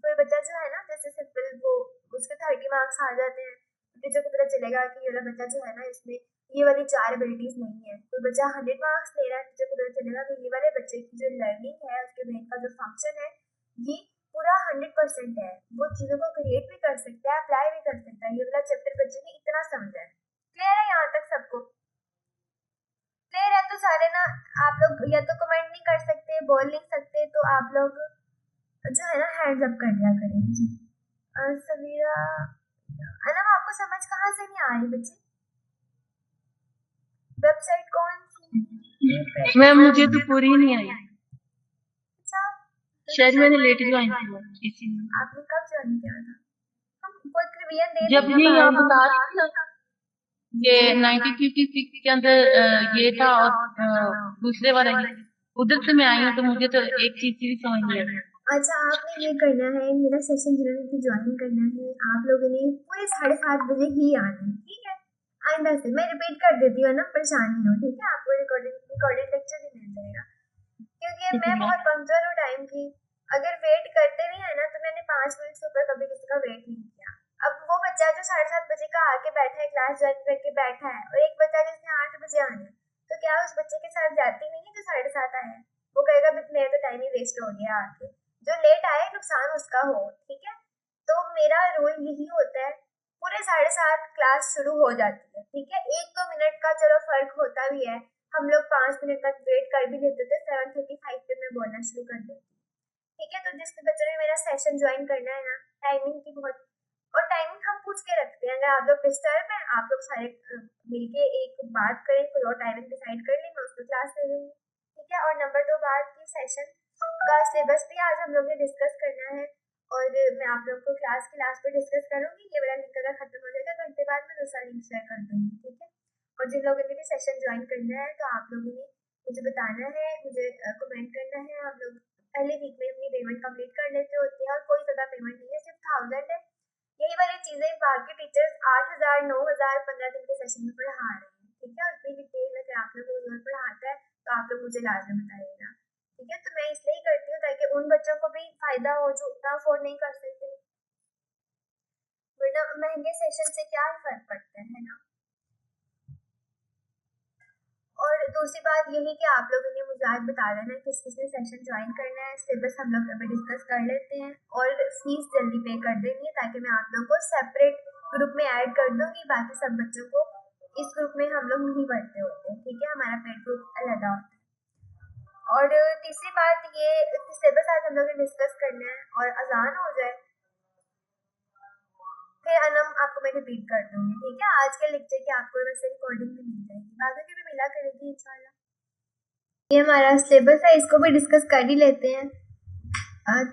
Speaker 1: कोई बच्चा जो है ना जैसे सिंपल वो उसके 30 मार्क्स आ जाते हैं, टीचर को पता चलेगा कि ये वाला बच्चा जो है ना इसमें ये वाली 4 एबिलिटीज नहीं है। कोई बच्चा 100 मार्क्स ले रहा है, टीचर को पता चलेगा कि ये वाले बच्चे की जो लर्निंग है, उसके ब्रेन का जो फंक्शन है, ये पूरा 100% है, वो चीजों को क्रिएट भी कर सकता है, अप्लाई भी कर सकता है। ये वाला चैप्टर बच्चे ने इतना समझा है। क्लियर है यहाँ तक सबको? क्लियर है तो सारे ना, आप लोग या तो कमेंट नहीं कर सकते, बोल नहीं सकते, तो आप लोग जो है ना हैंड्स अप कर दिया करें जी। समीरा, अनम आपको समझ कहाँ से नहीं आ रही बच्चे? वेबसाइट कौन सी?
Speaker 2: मैम मुझे तो पूरी नहीं आई।
Speaker 1: अच्छा,
Speaker 2: शायद मैंने लेट ज्वाइन किया इसीलिए।
Speaker 1: आपने कब ज्वाइन किया था? हम कोई रिवीजन दे
Speaker 2: जब ये यहाँ बता रही थी ना, ये 1956 के अंदर ये था और दूसरे वाला ये, उधर से मैं आई हूँ तो मुझे तो एक चीज भी समझ नहीं आई।
Speaker 1: अच्छा, आपने ये करना है, मेरा सेशन जिन्होंने भी ज्वाइन करना है, आप लोगों ने पूरे 7:30 बजे ही आना है, ठीक है। आइंदा से मैं रिपीट कर देती हूँ ना, परेशान नहीं हो, ठीक है, आपको रिकॉर्डेड लेक्चर भी मिल जाएगा, क्योंकि मैं बहुत पंक्चुअल हूँ टाइम की। अगर वेट करते भी है ना तो मैंने 5 मिनट से ऊपर कभी किसी का वेट नहीं किया। अब वो बच्चा जो जो 7:30 बजे का आके बैठा है, क्लास ज्वाइन करके बैठा है, और एक बच्चा जिसने 8 बजे आना है, तो क्या उस बच्चे के साथ जाती नहीं है जो 7:30 आया है? वो कहेगा मेरा तो टाइम ही वेस्ट हो गया आके। जो लेट आए नुकसान उसका हो, ठीक है। तो मेरा रोल यही होता है, पूरे 7:30 क्लास शुरू हो जाती है, ठीक है। 1-2 मिनट का चलो फर्क होता भी है, हम लोग 5 मिनट तक वेट कर भी लेते थे। 7:35 पे मैं बोलना शुरू कर देती, ठीक है। तो जिस बच्चे ने मेरा सेशन ज्वाइन करना है ना, टाइमिंग की बहुत, और टाइमिंग हम पूछ के रखते हैं। अगर आप लोग डिस्टर्ब हैं, आप लोग सारे मिलके एक बात करें, कोई और टाइमिंग डिसाइड कर लें, मैं उस पर क्लास ले लूँगी, ठीक है। और नंबर 2 बात की सेशन का सिलेबस भी आज हम लोग ने डिस्कस करना है, और मैं आप लोग को क्लास के लास्ट पे डिस्कस करूँगी। ये वाला लिंक अगर खत्म हो जाएगा घंटे बाद मैं दूसरा लिंक शेयर कर दूँगी, ठीक है। और जिन लोगों ने भी सेशन ज्वाइन करना है, तो आप लोगों ने मुझे बताना है, मुझे कमेंट करना है। हम लोग पहले वीक में अपनी पेमेंट कंप्लीट कर लेते होते हैं, और कोई ज़्यादा पेमेंट नहीं है, सिर्फ 1000 है। यही वाली चीज़ें बाकी टीचर्स 8000, 9000 15 दिन के सेशन में पढ़ा रहे हैं, ठीक है। और इतनी डिटेल अगर आप लोगों को पढ़ाता है तो आप लोग मुझे लाजमी बताइएगा, ठीक है। तो मैं इसलिए ही करती हूँ ताकि उन बच्चों को भी फायदा हो जो उतना अफोर्ड नहीं कर सकते, वरना महंगे सेशन से क्या फर्क पड़ता है ना। और दूसरी बात यही कि आप लोगों ने मुझे आज बता देना किस किसने सेशन ज्वाइन करना है। सिलेबस हम लोग अभी डिस्कस कर लेते हैं, और फीस जल्दी पे कर देनी है ताकि मैं आप लोगों को सेपरेट ग्रुप में ऐड कर दूंगी। बाकी सब बच्चों को इस ग्रुप में हम लोग नहीं पढ़ते होते, ठीक है। हमारा पेड ग्रुप अलग होता है। और तीसरी बात ये कि सिलेबस आज हम लोग ने डिस्कस करना है, और अजान हो जाए फिर अनम आपको मैं रिपीट कर दूंगी, ठीक है। आज के लेक्चर की आपको वैसे रिकॉर्डिंग भी मिल जाएगी, बाकी की भी मिला करेगी इंशाल्लाह। ये हमारा सिलेबस है, इसको भी डिस्कस कर ही लेते हैं।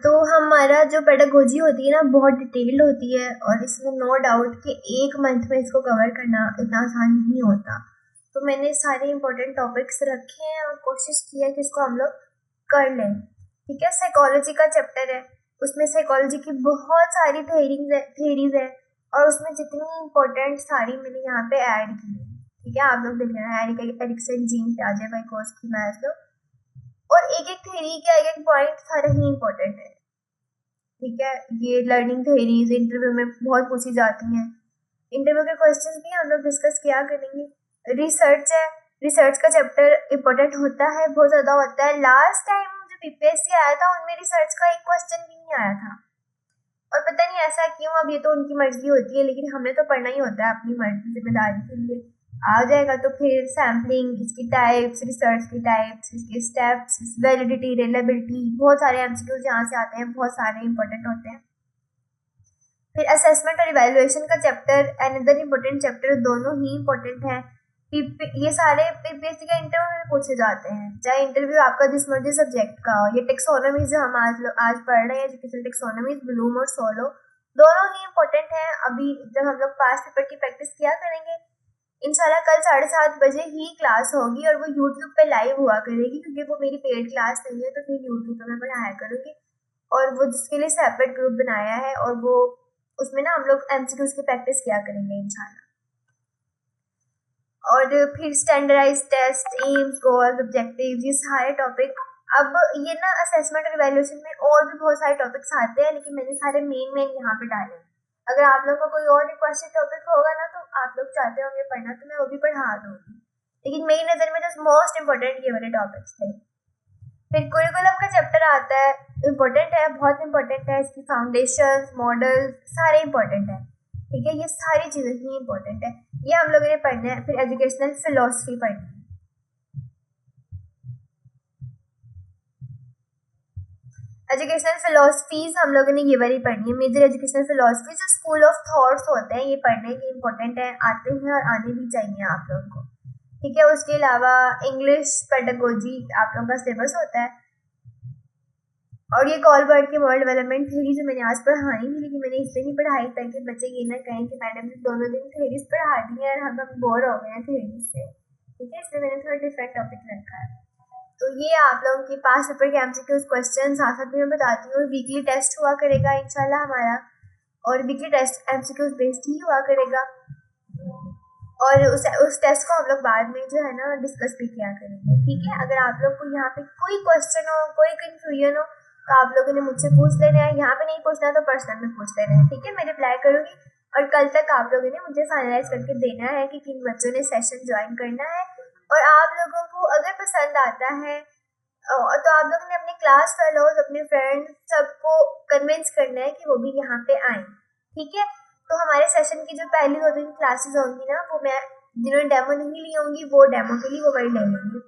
Speaker 1: तो हमारा जो पेडागोजी होती है ना, बहुत डिटेल्ड होती है, और इसमें नो डाउट कि एक मंथ में इसको कवर करना इतना आसान नहीं होता। तो मैंने सारे इंपॉर्टेंट टॉपिक्स रखे हैं और कोशिश की है कि इसको हम लोग कर लें, ठीक है। साइकोलॉजी का चैप्टर है, उसमें साइकोलॉजी की बहुत सारी थेरीज है, और उसमें जितनी इम्पोर्टेंट सारी मैंने यहाँ पे ऐड की है, ठीक है। आप लोग देख लेना, एरिक्सन, जीन पियाजे, वाइकोस्की, मैस्लो, और एक एक थेरी का एक एक पॉइंट सारे ही इम्पोर्टेंट है, ठीक है। ये लर्निंग थेरीज इंटरव्यू में बहुत पूछी जाती हैं। इंटरव्यू के क्वेश्चंस भी हम लोग डिस्कस किया करेंगे। रिसर्च है, रिसर्च का चैप्टर इम्पोर्टेंट होता है, बहुत ज़्यादा होता है। लास्ट टाइम जो बीपीएससी आया था उनमें रिसर्च का एक क्वेश्चन भी नहीं आया था, और पता नहीं ऐसा क्यों। अब ये तो उनकी मर्जी होती है, लेकिन हमें तो पढ़ना ही होता है अपनी मर्जी, जिम्मेदारी के लिए। आ जाएगा तो फिर सैम्पलिंग, इसकी टाइप्स, रिसर्च की टाइप्स, इसके स्टेप्स, वैलिडिटी, रिलेबिलिटी, बहुत सारे एमसीक्यूज यहाँ से आते हैं, बहुत सारे इंपॉर्टेंट होते हैं। फिर असेसमेंट और इवैल्यूएशन का चैप्टर, अनदर इम्पोर्टेंट चैप्टर, दोनों ही इम्पोर्टेंट है। ये सारे पीपीएससी के इंटरव्यू में पूछे जाते हैं, चाहे इंटरव्यू आपका जिस मर्जी सब्जेक्ट का हो। ये टेक्सोनॉमीज जो हम आज पढ़ रहे हैं, एजुकेशन टेक्सोनॉमीज, ब्लूम और सोलो, दोनों ही इम्पोर्टेंट हैं। अभी जब हम लोग पास्ट पेपर की प्रैक्टिस किया करेंगे, इंशाल्लाह कल 7:30 बजे ही क्लास होगी, और वो यूट्यूब पे लाइव हुआ करेगी, क्योंकि वो मेरी पेड क्लास नहीं है, तो फिर यूट्यूब पे मैं पढ़ाया करूँगी। और वो जिसके लिए सेपरेट ग्रुप बनाया है, और वो उसमें ना हम लोग एमसीक्यूज की प्रैक्टिस किया करेंगे इंशाल्लाह। और फिर standardize test, aims, goals, objectives, ये सारे टॉपिक। अब ये ना असेसमेंट और इवैल्यूएशन में और भी बहुत सारे टॉपिक्स आते हैं, लेकिन मैंने सारे मेन यहाँ पे डाले हैं। अगर आप लोग का कोई और रिक्वेस्टेड टॉपिक होगा ना, तो आप लोग चाहते होंगे पढ़ना, तो मैं वो भी पढ़ा दूंगी, लेकिन मेरी नज़र में जो मोस्ट इम्पोर्टेंट ये वाले टॉपिक्स थे। फिर करिकुलम का चैप्टर आता है, इम्पोर्टेंट है, बहुत इम्पोर्टेंट है। इसकी फाउंडेशन, मॉडल सारे इम्पोर्टेंट है, ठीक है। ये सारी चीज़ें ही इम्पोर्टेंट है, ये हम लोगों ने पढ़ना है। फिर एजुकेशनल फिलोसफी पढ़नी है। एजुकेशनल फिलोसफीज हम लोगों ने ये वाली पढ़नी है, मेजर एजुकेशनल फिलोसफी, जो स्कूल ऑफ थॉट्स होते हैं, ये पढ़ने के इम्पोर्टेंट है, आते हैं और आने भी चाहिए आप लोगों को, ठीक है। उसके अलावा इंग्लिश पेडागोजी आप लोगों का सिलेबस होता है, और ये कॉलबर्ट की वर्ल्ड डेवलपमेंट थ्योरी जो मैंने आज पढ़ाई थी, लेकिन मैंने इसलिए नहीं पढ़ाई ताकि बच्चे ये ना कहें कि मैडम ने दोनों दिन थ्योरीज पढ़ा दी है और हम बोर हो गए हैं थ्योरीज से, ठीक है। इसलिए मैंने थोड़ा डिफरेंट टॉपिक रखा है। तो ये आप लोगों के पास पेपर के एमसीक्यूज क्वेश्चन साथ साथ भी मैं बताती हूँ। वीकली टेस्ट हुआ करेगा इंशाल्लाह हमारा, और वीकली टेस्ट एमसीक्यूज बेस्ड ही हुआ करेगा, और उस टेस्ट को हम लोग बाद में जो है ना डिस्कस भी किया करेंगे, ठीक है। अगर आप लोग को यहाँ पे कोई क्वेश्चन हो, कोई कन्फ्यूजन हो, तो आप लोगों ने मुझसे पूछ लेना है। यहाँ पे नहीं पूछना तो पर्सनल में पूछ लेना है, ठीक है। मैं रिप्लाई करूँगी, और कल तक आप लोगों ने मुझे फाइनलाइज करके देना है कि किन बच्चों ने सेशन ज्वाइन करना है। और आप लोगों को अगर पसंद आता है तो आप लोगों ने अपने क्लास फेलोज, अपने फ्रेंड्स सबको कन्विंस करना है कि वो भी यहाँ पे आए, ठीक है। तो हमारे सेशन की जो पहली 2 दिन क्लासेस होंगी ना, वो मैं जिन्होंने डेमो नहीं ली होंगी वो डेमो के लिए वो वही ले लेंगे।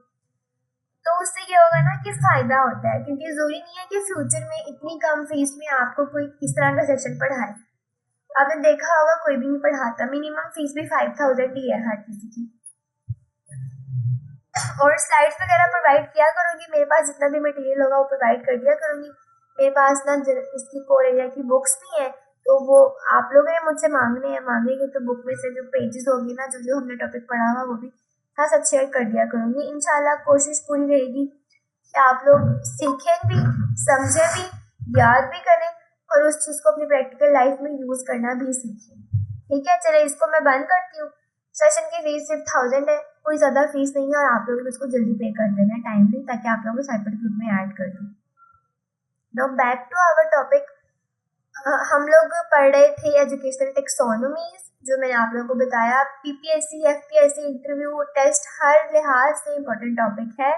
Speaker 1: तो उससे क्या होगा ना कि फायदा होता है, क्योंकि जरूरी नहीं है कि फ्यूचर में इतनी कम फीस में आपको कोई इस तरह का सेशन पढ़ाए। आपने देखा होगा कोई भी नहीं पढ़ाता, मिनिमम फीस भी 5000 ही है हर किसी की। और स्लाइड्स वगैरह प्रोवाइड किया करूंगी, मेरे पास जितना भी मटेरियल होगा वो प्रोवाइड कर दिया करूंगी। मेरे पास ना इसकी कोर एरिया की बुक्स भी हैं, तो वो आप लोगों ने मुझसे मांगेंगे तो बुक में से जो पेजेस होंगे ना, जो जो हमने टॉपिक पढ़ा हुआ वो भी साथ साथ शेयर कर दिया करूंगी। इंशाल्लाह कोशिश पूरी रहेगी कि आप लोग सीखें भी, समझें भी, याद भी करें और उस चीज़ को अपनी प्रैक्टिकल लाइफ में यूज़ करना भी सीखें, ठीक है। चले इसको मैं बंद करती हूँ। सेशन की फीस सिर्फ 1000 है, कोई ज़्यादा फीस नहीं है, और आप लोगों को इसको जल्दी पे कर देना है टाइमली, ताकि आप लोगों को सेपरेट ग्रुप में ऐड कर दूँ। Now back to our topic. हम लोग पढ़ रहे थे एजुकेशनल टेक्सोनोमीज, जो मैंने आप लोगों को बताया। पीपीएससी, एफपीएससी, इंटरव्यू, टेस्ट, हर लिहाज से इम्पोर्टेंट टॉपिक है।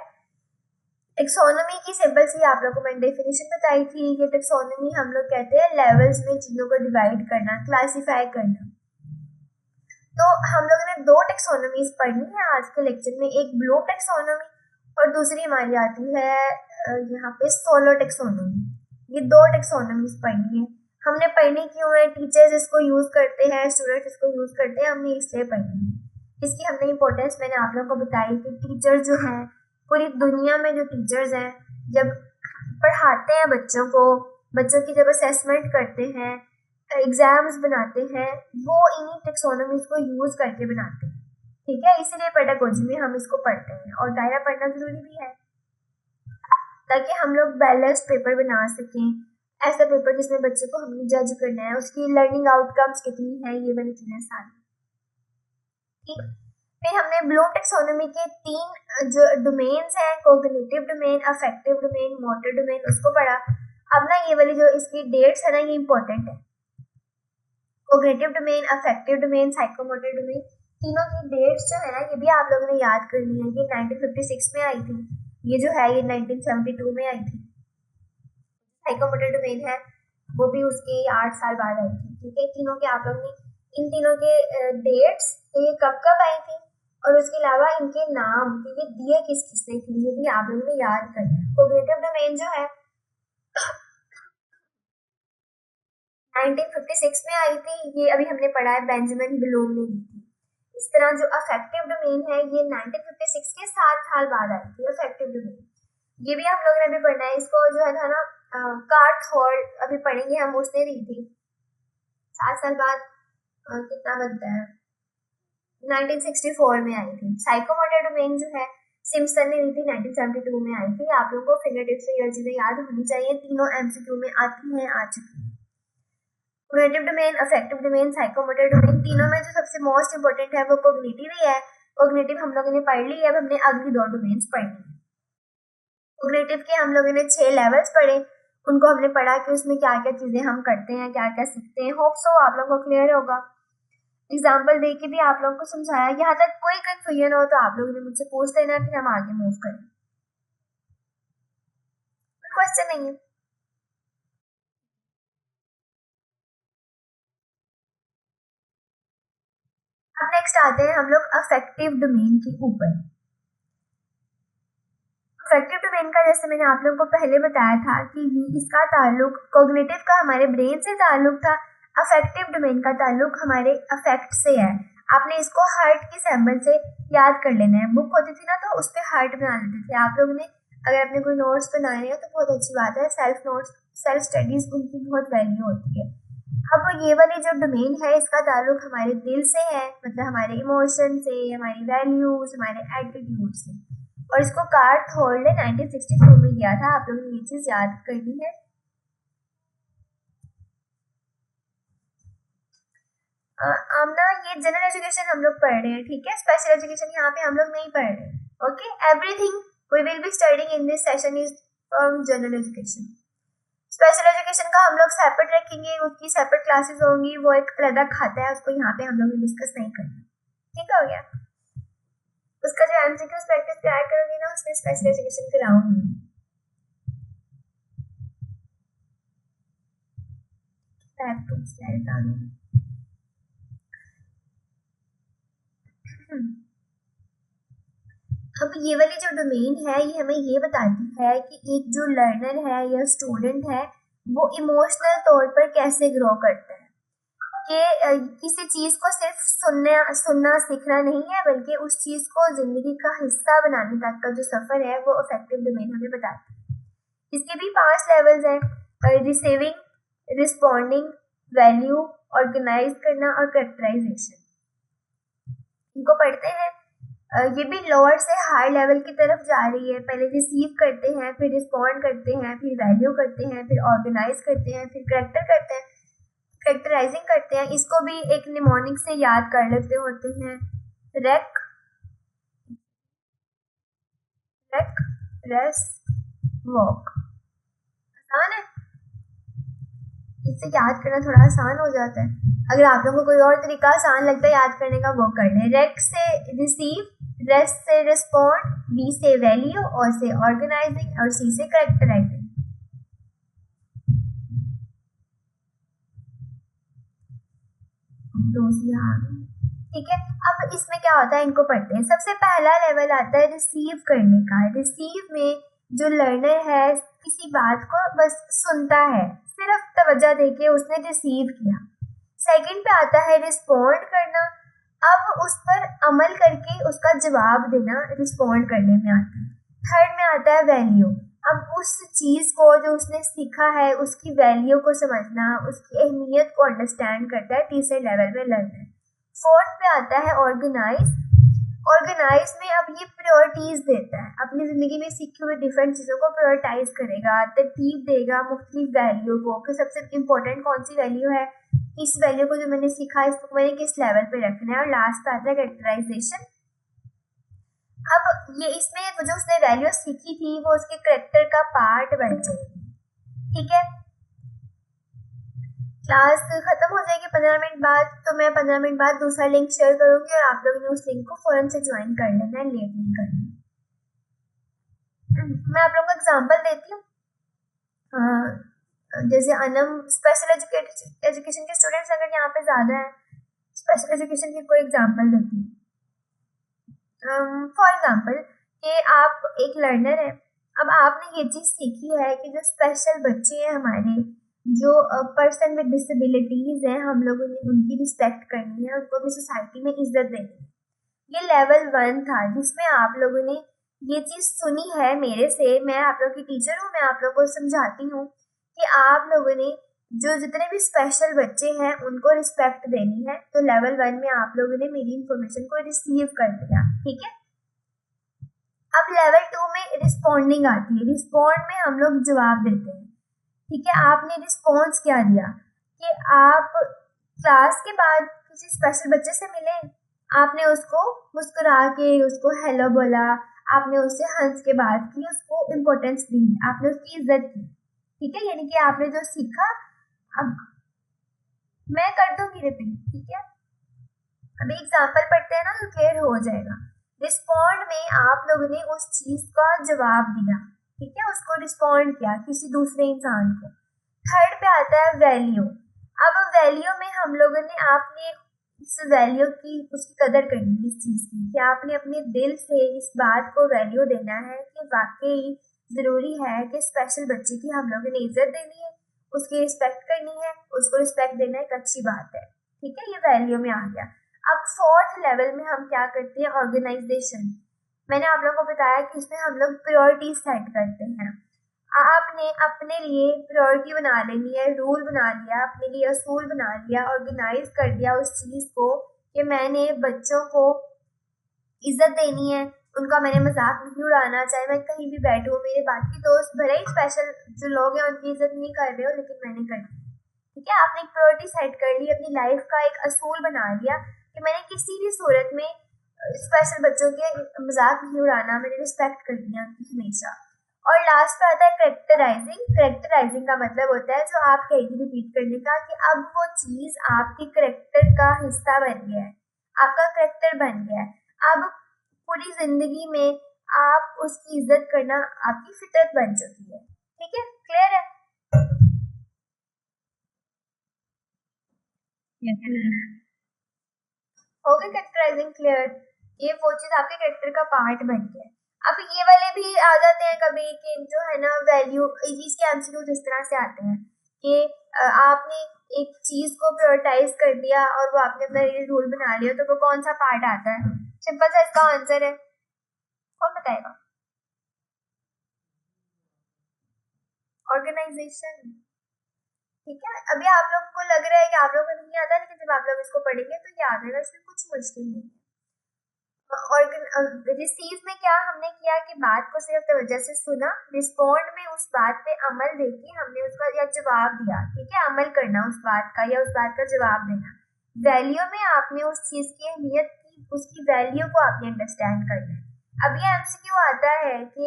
Speaker 1: टेक्सोनोमी की सिंपल सी आप लोगों को मैंने डेफिनेशन बताई थी कि टेक्सोनोमी हम लोग कहते हैं लेवल्स में चीज़ों को डिवाइड करना, क्लासीफाई करना। तो हम लोगों ने 2 टेक्सोनोमीज पढ़नी है आज के लेक्चर में, एक ब्लूम टेक्सोनोमी और दूसरी हमारी आती है यहाँ पे सोलो टेक्सोनोमी। ये 2 टेक्सोनोमीज पढ़नी है। हमने पढ़नी क्यों है? टीचर्स इसको यूज करते हैं, स्टूडेंट्स इसको यूज करते हैं, हमने इसलिए पढ़नी है। इसकी हमने इंपॉर्टेंस मैंने आप लोगों को बताई कि टीचर्स जो हैं, पूरी दुनिया में जो टीचर्स हैं, जब पढ़ाते हैं बच्चों को, बच्चों की जब असेसमेंट करते हैं, एग्जाम्स बनाते हैं, वो इन्हीं टेक्सोनोमीज को यूज करके बनाते हैं, ठीक है। इसीलिए पेडागोजी में हम इसको पढ़ते हैं, और दायरा पढ़ना जरूरी भी है ताकि हम लोग बैलेंस्ड पेपर बना सकें। ऐसा पेपर जिसमें बच्चे को हमने जज करना है, उसकी लर्निंग आउटकम्स कितनी है, ये वाली चीजें सारी, ठीक। फिर हमने ब्लूम टेक्सोनोमी के 3 जो डोमेन्स हैं, cognitive domain, affective domain, motor domain, उसको पढ़ा। अब ना ये वाली जो इसकी डेट्स है ना, ये इंपॉर्टेंट है। Cognitive domain, affective domain, psychomotor domain, तीनों की डेट्स जो है ना, ये भी आप लोगों ने याद करनी है कि 1956 में आई थी, ये जो है ये 1972 में आई थी। साइकोमोटर डोमेन है वो भी उसके 8 साल बाद आई थी, ठीक है। तीनों के आप लोगों ने इन तीनों के डेट्स, ये कब कब आई थी, और उसके अलावा इनके नाम कि ये दिए किस किसने थी, ये भी आप लोगों ने याद करना है। कोग्निटिव डोमेन जो है 1956 में आई थी, ये अभी हमने पढ़ा है बेंजामिन ब्लूम ने दी थी। इस तरह जो अफेक्टिव डोमेन है ये 1956 के 7 साल बाद आई थी, अफेक्टिव डोमेन। ये भी हम लोगों ने अभी पढ़ना है, इसको जो है था ना कार्थोल्ड अभी पढ़ेंगे हम, उसने दी थी 7 साल बाद, कितना बनता है 1964 में आई थी। साइकोमोटर डोमेन जो है सिम्पसन ने दी थी, 1972 में आई थी। आप लोगों को फिंगर टिप्स से ये चीजें याद होनी चाहिए, तीनों एमसीक्यू में आती हैं, आ चुकी है। Cognitive domain, affective domain, psychomotor domain, तीनों में जो सबसे मोस्ट इंपोर्टेंट है वो कोग्निटिव ही है। कोग्निटिव हम लोगों ने पढ़ ली है, अब हमने अगली 2 डोमेन्स पढ़नी है। कोग्निटिव के हम लोगों ने 6 लेवल्स पढ़े, उनको हमने पढ़ा कि उसमें क्या क्या चीजें हम करते हैं, क्या क्या सीखते हैं। होप सो आप लोगों को क्लियर होगा। एग्जाम्पल दे के भी आप लोगों को समझाया। यहाँ तक कोई कंफ्यूजन हो तो आप लोगों ने मुझसे पूछ लेना, फिर हम आगे मूव करें। क्वेश्चन नहीं है। अब नेक्स्ट आते हैं हम लोग अफेक्टिव डोमेन के ऊपर। अफेक्टिव डोमेन का जैसे मैंने आप लोगों को पहले बताया था कि इसका ताल्लुक कोग्निटिव का हमारे ब्रेन से ताल्लुक था, अफेक्टिव डोमेन का ताल्लुक हमारे अफेक्ट से है। आपने इसको हार्ट की सैंपल से याद कर लेना है। बुक होती थी ना तो उस पर हार्ट बना लेते थे आप लोगों ने। अगर आपने कोई नोट्स बनाए हैं तो बहुत अच्छी बात है, सेल्फ नोट्स, सेल्फ स्टडीज उनकी बहुत वैल्यू होती है। अब ये वाली जो डोमेन है इसका ताल्लुक हमारे दिल से है, मतलब हमारे इमोशन से, हमारी वैल्यूज, हमारे एटीट्यूड से। और इसको कार्थोल्ड ने 1962 में दिया था, आप लोगों ने ये चीज याद करनी है। आमना ये जनरल एजुकेशन हम लोग पढ़ रहे हैं, ठीक है। स्पेशल एजुकेशन यहाँ पे हम लोग नहीं पढ़ रहे, okay. Everything we will be studying in this session is from general education. Special education का हम लोग सेपरेट रखेंगे, उसकी सेपरेट क्लासेस होंगी, वो एक अलग खाता है, उसको यहाँ पे हम लोग डिस्कस नहीं करना। ठीक हो गया। उसका जो एमसीक्यूज प्रैक्टिस कराया करोगे ना, उसमें स्पेशल एजुकेशन कराऊंगी। अब ये वाली जो डोमेन है ये हमें ये बताती है कि एक जो लर्नर है या स्टूडेंट है वो इमोशनल तौर पर कैसे ग्रो करता है, कि किसी चीज को सिर्फ सुनना सीखना नहीं है, बल्कि उस चीज को जिंदगी का हिस्सा बनाने तक का जो सफर है वो अफेक्टिव डोमेन हमें बताती है। इसके भी 5 लेवल्स हैं, रिसीविंग, रिस्पॉन्डिंग, वैल्यू, ऑर्गेनाइज करना और कैरेक्टराइजेशन। इनको पढ़ते हैं। ये भी लोअर से हाई लेवल की तरफ जा रही है। पहले रिसीव करते हैं, फिर रिस्पॉन्ड करते हैं, फिर वैल्यू करते हैं, फिर ऑर्गेनाइज करते हैं, फिर करेक्टर करते हैं, कैरेक्टराइजिंग करते हैं। इसको भी एक निमोनिक से याद कर लेते होते हैं, रेक, रेस, वॉक। आसान है, इससे याद करना थोड़ा आसान हो जाता है। अगर आप लोगों को कोई और तरीका आसान लगता है याद करने का, वो कर लें। रेक से रिसीव, रेस से रिस्पॉन्ड, बी से वैल्यू, और से ऑर्गेनाइजिंग, और सी से करेक्टराइजिंग। ठीक है, अब इसमें क्या होता है इनको पढ़ते हैं। सबसे पहला लेवल आता है रिसीव करने का। रिसीव में जो लर्नर है किसी बात को बस सुनता है, सिर्फ तवज्जो देके उसने रिसीव किया। सेकंड पे आता है रिस्पॉन्ड करना, अब उस पर अमल करके उसका जवाब देना रिस्पॉन्ड करने में आता है। थर्ड में आता है वैल्यू, अब उस चीज को जो उसने सीखा है उसकी वैल्यू को समझना, उसकी अहमियत को अंडरस्टैंड करता है तीसरे लेवल में लर्नर। फोर्थ पे आता है ऑर्गेनाइज। ऑर्गेनाइज में अब ये प्रायोरिटीज देता है, अपनी जिंदगी में सीखी हुई डिफरेंट चीजों को प्रायोरिटाइज करेगा, तरतीब देगा मुख्तलिफ वैल्यू को, कि सबसे इम्पोर्टेंट कौन सी वैल्यू है, इस वैल्यू को जो मैंने सीखा इसको मैंने किस लेवल पे रखना है। और लास्ट पे आता है कैरेक्टराइजेशन। अब ये इसमें जो उसने वैल्यू सीखी थी वो उसके करेक्टर का पार्ट बन जाएगी। ठीक है, क्लास खत्म हो जाएगी 15 मिनट बाद, तो मैं 15 मिनट बाद दूसरा लिंक शेयर करूंगी और आप लोगों ने उस लिंक को फौरन से ज्वाइन कर लेना है, लेट नहीं करना। मैं आप लोगों को एग्जांपल देती हूँ। जैसे अनम स्पेशल एजुकेशन के स्टूडेंट्स अगर यहाँ पे ज़्यादा हैं, स्पेशल एजुकेशन की कोई एग्जांपल देती हूँ। फॉर एग्जांपल कि आप एक लर्नर है, अब आपने ये चीज़ सीखी है कि जो स्पेशल बच्चे हैं हमारे, जो पर्सन विद डिसेबिलिटीज हैं, हम लोगों ने उनकी रिस्पेक्ट करनी है, उनको भी सोसाइटी में इज्जत देनी है। ये लेवल 1 था जिसमें आप लोगों ने ये चीज़ सुनी है मेरे से। मैं आप लोगों की टीचर हूँ, मैं आप लोगों को समझाती हूँ कि आप लोगों ने जो जितने भी स्पेशल बच्चे हैं उनको रिस्पेक्ट देनी है। तो लेवल 1 में आप लोगों ने मेरी इंफॉर्मेशन को रिसीव कर लिया। ठीक है, अब लेवल 2 में रिस्पॉन्डिंग आती है। रिस्पॉन्ड में हम लोग जवाब देते हैं। ठीक है, आपने रिस्पॉन्स क्या दिया कि आप क्लास के बाद किसी स्पेशल बच्चे से मिले, आपने उसको मुस्कुरा के उसको हेलो बोला, आपने उससे हंस के बात की, उसको इम्पोर्टेंस दी, आपने उसकी इज्जत की। ठीक है, यानी कि आपने जो सीखा, अब मैं कर दूंगी रिपीट। ठीक है, अभी एग्जाम्पल पढ़ते हैं ना तो क्लियर हो जाएगा। रिस्पॉन्ड में आप लोगों ने उस चीज का जवाब दिया। ठीक है, उसको रिस्पॉन्ड किया किसी दूसरे इंसान को। थर्ड पे आता है वैल्यू। अब वैल्यू में हम लोगों ने आपने इस वैल्यू की उसकी कदर करनी है, इस चीज की, कि आपने अपने दिल से इस बात को वैल्यू देना है कि वाकई जरूरी है कि स्पेशल बच्चे की हम लोगों ने इज्जत देनी है, उसकी रिस्पेक्ट करनी है, उसको रिस्पेक्ट देना एक अच्छी बात है। ठीक है, ये वैल्यू में आ गया। अब फोर्थ लेवल में हम क्या करते हैं, ऑर्गेनाइजेशन। मैंने आप लोगों को बताया कि इसमें हम लोग प्रायोरिटी सेट करते हैं। आपने अपने लिए प्रायोरिटी बना लेनी है, रूल बना लिया, अपने लिए असूल बना लिया, ऑर्गेनाइज कर दिया उस चीज़ को कि मैंने बच्चों को इज्जत देनी है, उनका मैंने मजाक नहीं उड़ाना, चाहे मैं कहीं भी बैठूँ, मेरे बाकी दोस्त भले ही स्पेशल जो लोग हैं उनकी इज्जत नहीं कर रहे हो, लेकिन मैंने कर दी। ठीक है, आपने एक प्रायोरिटी सेट कर ली, अपनी लाइफ का एक असूल बना लिया कि मैंने किसी भी सूरत में स्पेशल बच्चों के मजाक नहीं उड़ाना, मैंने रिस्पेक्ट करनी है उनकी हमेशा। और लास्ट पे आता है करेक्टराइजिंग। करेक्टराइजिंग का मतलब होता है जो आप कहेंगे रिपीट करने का, कि अब वो चीज आपके करेक्टर का हिस्सा बन गया है, आपका करेक्टर बन गया है। अब पूरी जिंदगी में आप उसकी इज्जत करना आपकी फितरत बन चुकी है। ठीक है, क्लियर है? हो गई कैरेक्टराइजिंग क्लियर? ये वो चीज आपके कैरेक्टर का पार्ट बन गया है। अब ये वाले भी आ जाते हैं कभी कि जो है ना वैल्यू, इसके एमसीक्यू इस तरह से आते हैं कि आपने एक चीज को प्रायोरिटाइज कर दिया और वो आपने अपना रूल बना लिया, तो वो कौन सा पार्ट आता है? सिंपल सा इसका आंसर है, कौन बताएगा? ऑर्गेनाइजेशन। ठीक है, अभी आप लोग को लग रहा है कि आप लोग को नहीं आता, लेकिन जब आप लोग इसको पढ़ेंगे तो याद आएगा, इसमें कुछ मुश्किल नहीं है। रिसीव में क्या हमने किया कि बात को सिर्फ तवज्जो से सुना, रिस्पॉन्ड में उस बात पे अमल देके हमने उसका या जवाब दिया। ठीक है, अमल करना उस बात का या उस बात का जवाब देना। वैल्यू में आपने उस चीज की अहमियत की, उसकी वैल्यू को आपने अंडरस्टैंड करना है। अब ये एमसीक्यू आता है कि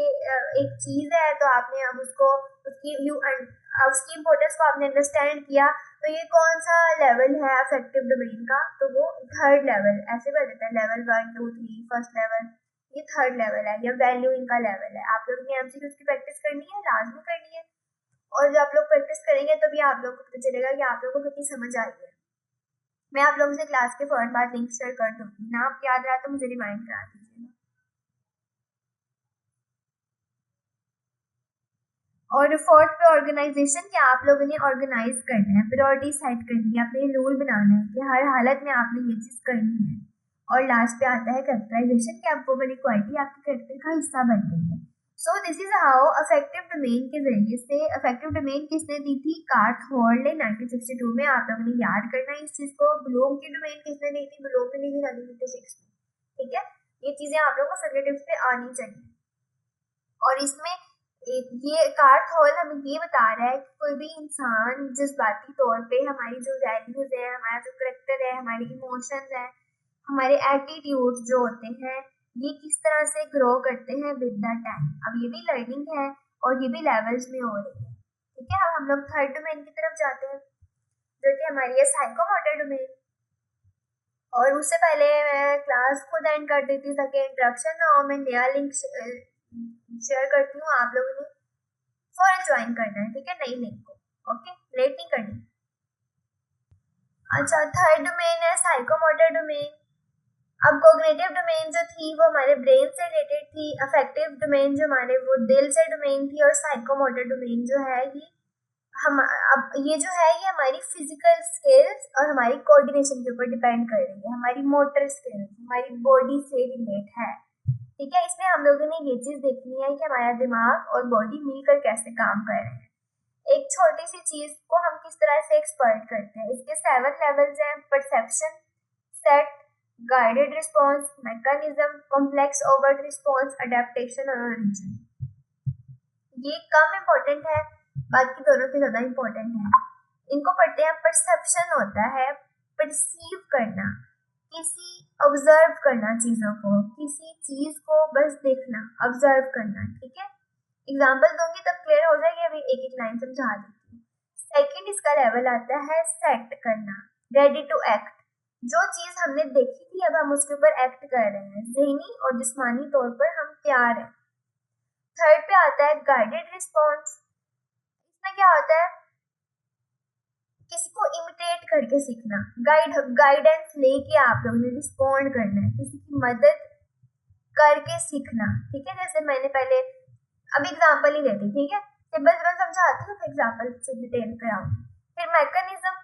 Speaker 1: एक चीज है तो आपने अब उसको उसकी इम्पोर्टेंस को आपने अंडरस्टैंड किया, तो ये कौन सा लेवल है अफेक्टिव डोमेन का? तो वो थर्ड लेवल, ऐसे बोल देता है लेवल 1 2 3 फर्स्ट लेवल, ये थर्ड लेवल है या वैल्यूइंग का लेवल है। आप लोग ने एमसीक्यू की प्रैक्टिस करनी है, लाजमी करनी है, और जब आप लोग प्रैक्टिस करेंगे तभी आप लोगों को पता चलेगा कि आप लोगों को कितनी समझ आई है। मैं आप लोगों से क्लास के फौरन बाद लिंक शेयर कर दूंगी ना, आप याद रहा तो मुझे रिमाइंड करा दीजिएगा। और फोर्थ पे ऑर्गेनाइजेशन, क्या आप लोगों ने ऑर्गेनाइज करना है, प्रायोरिटी सेट करनी है, अपने रूल बनाना है कि हर हालत में आपने ये चीज करनी है। और लास्ट पे आता है कैरेक्टराइजेशन, कि आप वो वाली क्वालिटी आपके कैरेक्टर का हिस्सा बन गई है। So this is how affective domain के जरिए से, अफेक्टिव डोमेन किसने दी थी? कार्थ हॉल ने 1962 में। आप लोगों ने याद करना है इस चीज को। ब्लूम की डोमेन किसने दी थी? ब्लूम ने दी थी 1956 में। ठीक है, ये चीजें आप लोगों को फिंगरटिप्स पे आनी चाहिए। और इसमें ये कार्थ हॉल हमें ये बता रहा है कि कोई भी इंसान जज्बाती तौर पे हमारी जो वैल्यूज है, हमारा जो करेक्टर है, हमारी इमोशंस है, हमारे एटीट्यूड जो होते हैं, ये किस तरह से ग्रो करते हैं विद द टाइम। अब ये भी लर्निंग है और ये भी लेवल्स में हो रही है। ठीक है, अब हम लोग थर्ड डोमेन की तरफ जाते हैं जो कि हमारी है साइकोमोटर डोमेन। और उससे पहले मैं क्लास खुद एंड कर देती हूँ ताकि इंटरप्शन ना हो। मैं नया लिंक शेयर करती हूँ, आप लोगों ने फौरन ज्वाइन करना है। ठीक है, नई लिंक को, ओके, लेट नहीं करनी। अच्छा, थर्ड डोमेन है साइकोमोटर डोमेन। अब कोग्निटिव डोमेन जो थी वो हमारे ब्रेन से रिलेटेड थी, अफेक्टिव डोमेन जो हमारे वो दिल से डोमेन थी, और साइकोमोटर डोमेन जो है ये हम अब ये जो है ये हमारी फिजिकल स्किल्स और हमारी कोऑर्डिनेशन के ऊपर डिपेंड कर रही है। हमारी मोटर स्किल्स हमारी बॉडी से रिलेट है। ठीक है, इसमें हम लोगों ने ये चीज देखनी है कि हमारा दिमाग और बॉडी मिलकर कैसे काम कर रहे हैं। एक छोटी सी चीज को हम किस तरह से एक्सपर्ट करते हैं। इसके 7 लेवल्स हैं: perception, set, guided response, mechanism, complex overt response, adaptation और ओरिजिन। ये कम इम्पोर्टेंट है, बाकी दोनों की ज्यादा इम्पोर्टेंट है। इनको पढ़ते हैं। परसेप्शन होता है परसीव करना, किसी ऑब्जर्व करना चीजों को, किसी चीज को बस देखना, ऑब्जर्व करना। ठीक है, एग्जाम्पल दूंगी तब क्लियर हो जाएगी, अभी एक एक लाइन समझा देती हूँ। सेकंड इसका लेवल आता है सेट करना, रेडी टू एक्ट। जो चीज हमने देखी थी अब हम उसके ऊपर एक्ट कर रहे हैं, ज़हनी और जिस्मानी तौर पर हम तैयार हैं। थर्ड पे आता है गाइडेड रिस्पॉन्स। इसमें क्या होता है? किसी को इमिटेट करके सीखना, गाइडेंस लेके आप लोगों ने रिस्पॉन्ड करना है, किसी की मदद करके सीखना। ठीक है, जैसे मैंने पहले अब एग्जाम्पल ही देती, ठीक है, सिंपल सिंपल समझाती हूँ, एग्जाम्पल से डिटेल कराऊंगी। फिर मैकेनिज्म,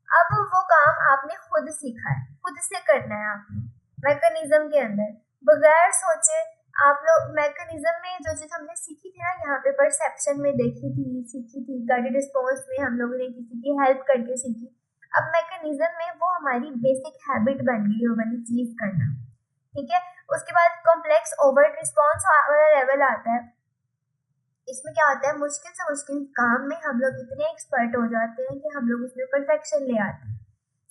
Speaker 1: अब वो काम आपने खुद सीखा है, खुद से करना है आपने मैकेनिज्म के अंदर, बगैर सोचे। आप लोग मैकेनिज्म में जो चीज हमने सीखी थी ना, यहाँ पे परसेप्शन में देखी थी, सीखी थी, गाइडेड रिस्पॉन्स में हम लोगों ने किसी की हेल्प करके सीखी। अब मैकेनिज्म में वो हमारी बेसिक हैबिट बन गई, वो वाली चीज करना। ठीक है, उसके बाद कॉम्प्लेक्स ओवर्ट रिस्पॉन्स वाला लेवल आता है। इसमें क्या होता है? मुश्किल से मुश्किल काम में हम लोग इतने एक्सपर्ट हो जाते हैं कि हम लोग उसमें परफेक्शन ले आते हैं।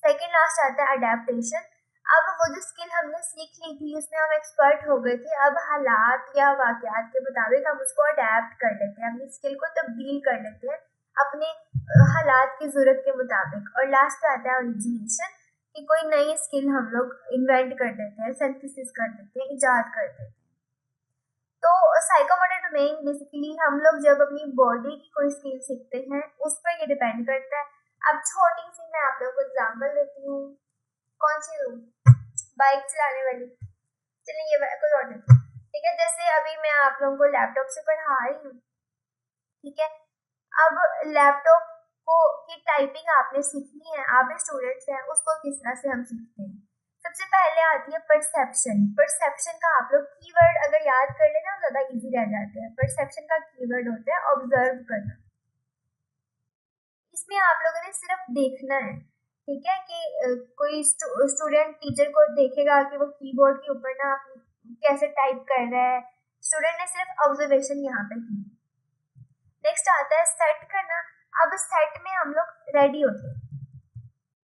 Speaker 1: सेकेंड लास्ट आता है अडेप्टेशन। अब वो जो स्किल हमने सीख ली थी उसमें हम एक्सपर्ट हो गए थे, अब हालात या वाकयात के मुताबिक हम उसको अडेप्ट कर लेते हैं, अपनी स्किल को तब्दील कर लेते हैं अपने हालात की ज़रूरत के मुताबिक। और लास्ट पे आता है ओरिजिनेशन, कि कोई नई स्किल हम लोग इन्वेंट कर देते हैं, सिंथेसिस कर देते हैं, इजाद कर देते हैं। तो साइकोमोटर डोमेन बेसिकली हम लोग जब अपनी बॉडी की कोई स्किल सीखते हैं उस पर ये डिपेंड करता है। अब छोटी सी मैं आप लोगों को एग्जांपल देती हूँ। कौन सी दूँ? बाइक चलाने वाली। चलिए ये कोई और देती हूँ, ठीक है। जैसे अभी मैं आप लोगों को लैपटॉप से पढ़ा रही हूँ, ठीक है। अब लैपटॉप को की टाइपिंग आपने सीखनी है, आप भी स्टूडेंट्स हैं, उसको किस तरह से हम सीखते हैं। सबसे पहले आती है परसेप्शन। परसेप्शन का आप लोग कीवर्ड अगर याद कर लेना ज्यादा इजी रह जाते हैं। परसेप्शन का कीवर्ड होता है ऑब्जर्व करना। इसमें आप लोगों ने सिर्फ देखना है, ठीक है, कि कोई स्टूडेंट टीचर को देखेगा कि वो कीबोर्ड के ऊपर ना कैसे टाइप कर रहा है, स्टूडेंट ने सिर्फ ऑब्जर्वेशन यहाँ पे की। नेक्स्ट आता है सेट करना। अब सेट में हम लोग रेडी होते हैं।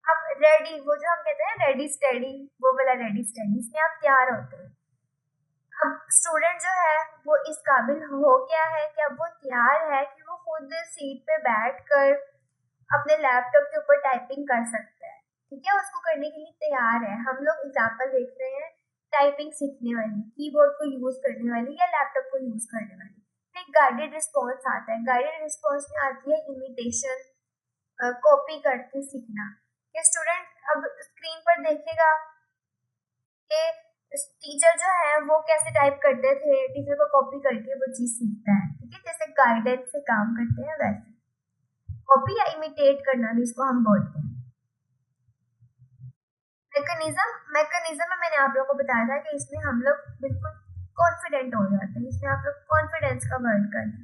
Speaker 1: अब रेडी, वो जो हम कहते हैं रेडी स्टडी, वो वाला रेडी स्टडी, इसमें आप तैयार होते हैं। अब स्टूडेंट जो है वो इस काबिल हो गया है कि अब वो तैयार है कि वो खुद सीट पे बैठ कर अपने लैपटॉप के ऊपर टाइपिंग कर सकता है, ठीक है, उसको करने के लिए तैयार है। हम लोग एग्जाम्पल देख रहे हैं टाइपिंग सीखने वाली, कीबोर्ड को यूज करने वाली या लैपटॉप को यूज करने वाली। फिर गाइडेड रिस्पॉन्स आता है। गाइडेड रिस्पॉन्स में आती है इमिटेशन, कॉपी करके सीखना। कि स्टूडेंट अब स्क्रीन पर देखेगा कि टीचर जो है वो कैसे टाइप करते थे, टीचर को कॉपी करके वो चीज सीखता है, ठीक है। जैसे गाइडेंस से काम करते हैं वैसे कॉपी या इमिटेट करना भी इसको हम बोलते हैं। मैकेनिज्म में मैंने आप लोगों को बताया था कि इसमें हम लोग बिल्कुल कॉन्फिडेंट हो जाते हैं। इसमें आप लोग कॉन्फिडेंस का वर्ड करना,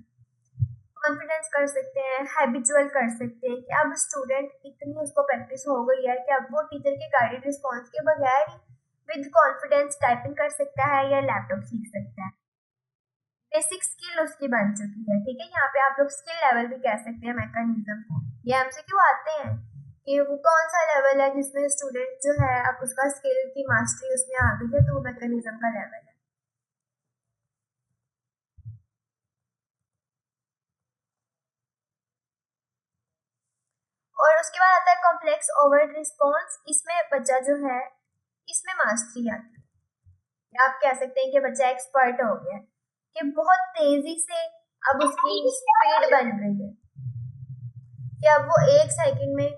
Speaker 1: कॉन्फिडेंस कर सकते हैं, हैबिचुअल कर सकते हैं कि अब स्टूडेंट इतनी उसको प्रैक्टिस हो गई है कि अब वो टीचर के गाइडेड रिस्पॉन्स के बगैर ही विद कॉन्फिडेंस टाइपिंग कर सकता है या लैपटॉप सीख सकता है। बेसिक स्किल उसकी बन चुकी है, ठीक है। यहाँ पे आप लोग स्किल लेवल भी कह सकते हैं मैकेनिज्म को। ये एमसीक्यू आते हैं कि वो कौन सा लेवल है जिसमें स्टूडेंट जो है अब उसका स्किल की मास्टरी उसमें आ गई है, तो वो मैकेनिज्म का लेवल है। और उसके बाद आता है कॉम्प्लेक्स ओवर्ट रिस्पॉन्स। इसमें बच्चा जो है इसमें मास्टरी आती है, आप कह सकते हैं कि बच्चा एक्सपर्ट हो गया, कि बहुत तेजी से अब उसकी स्पीड बन रही है कि अब वो 1 सेकंड में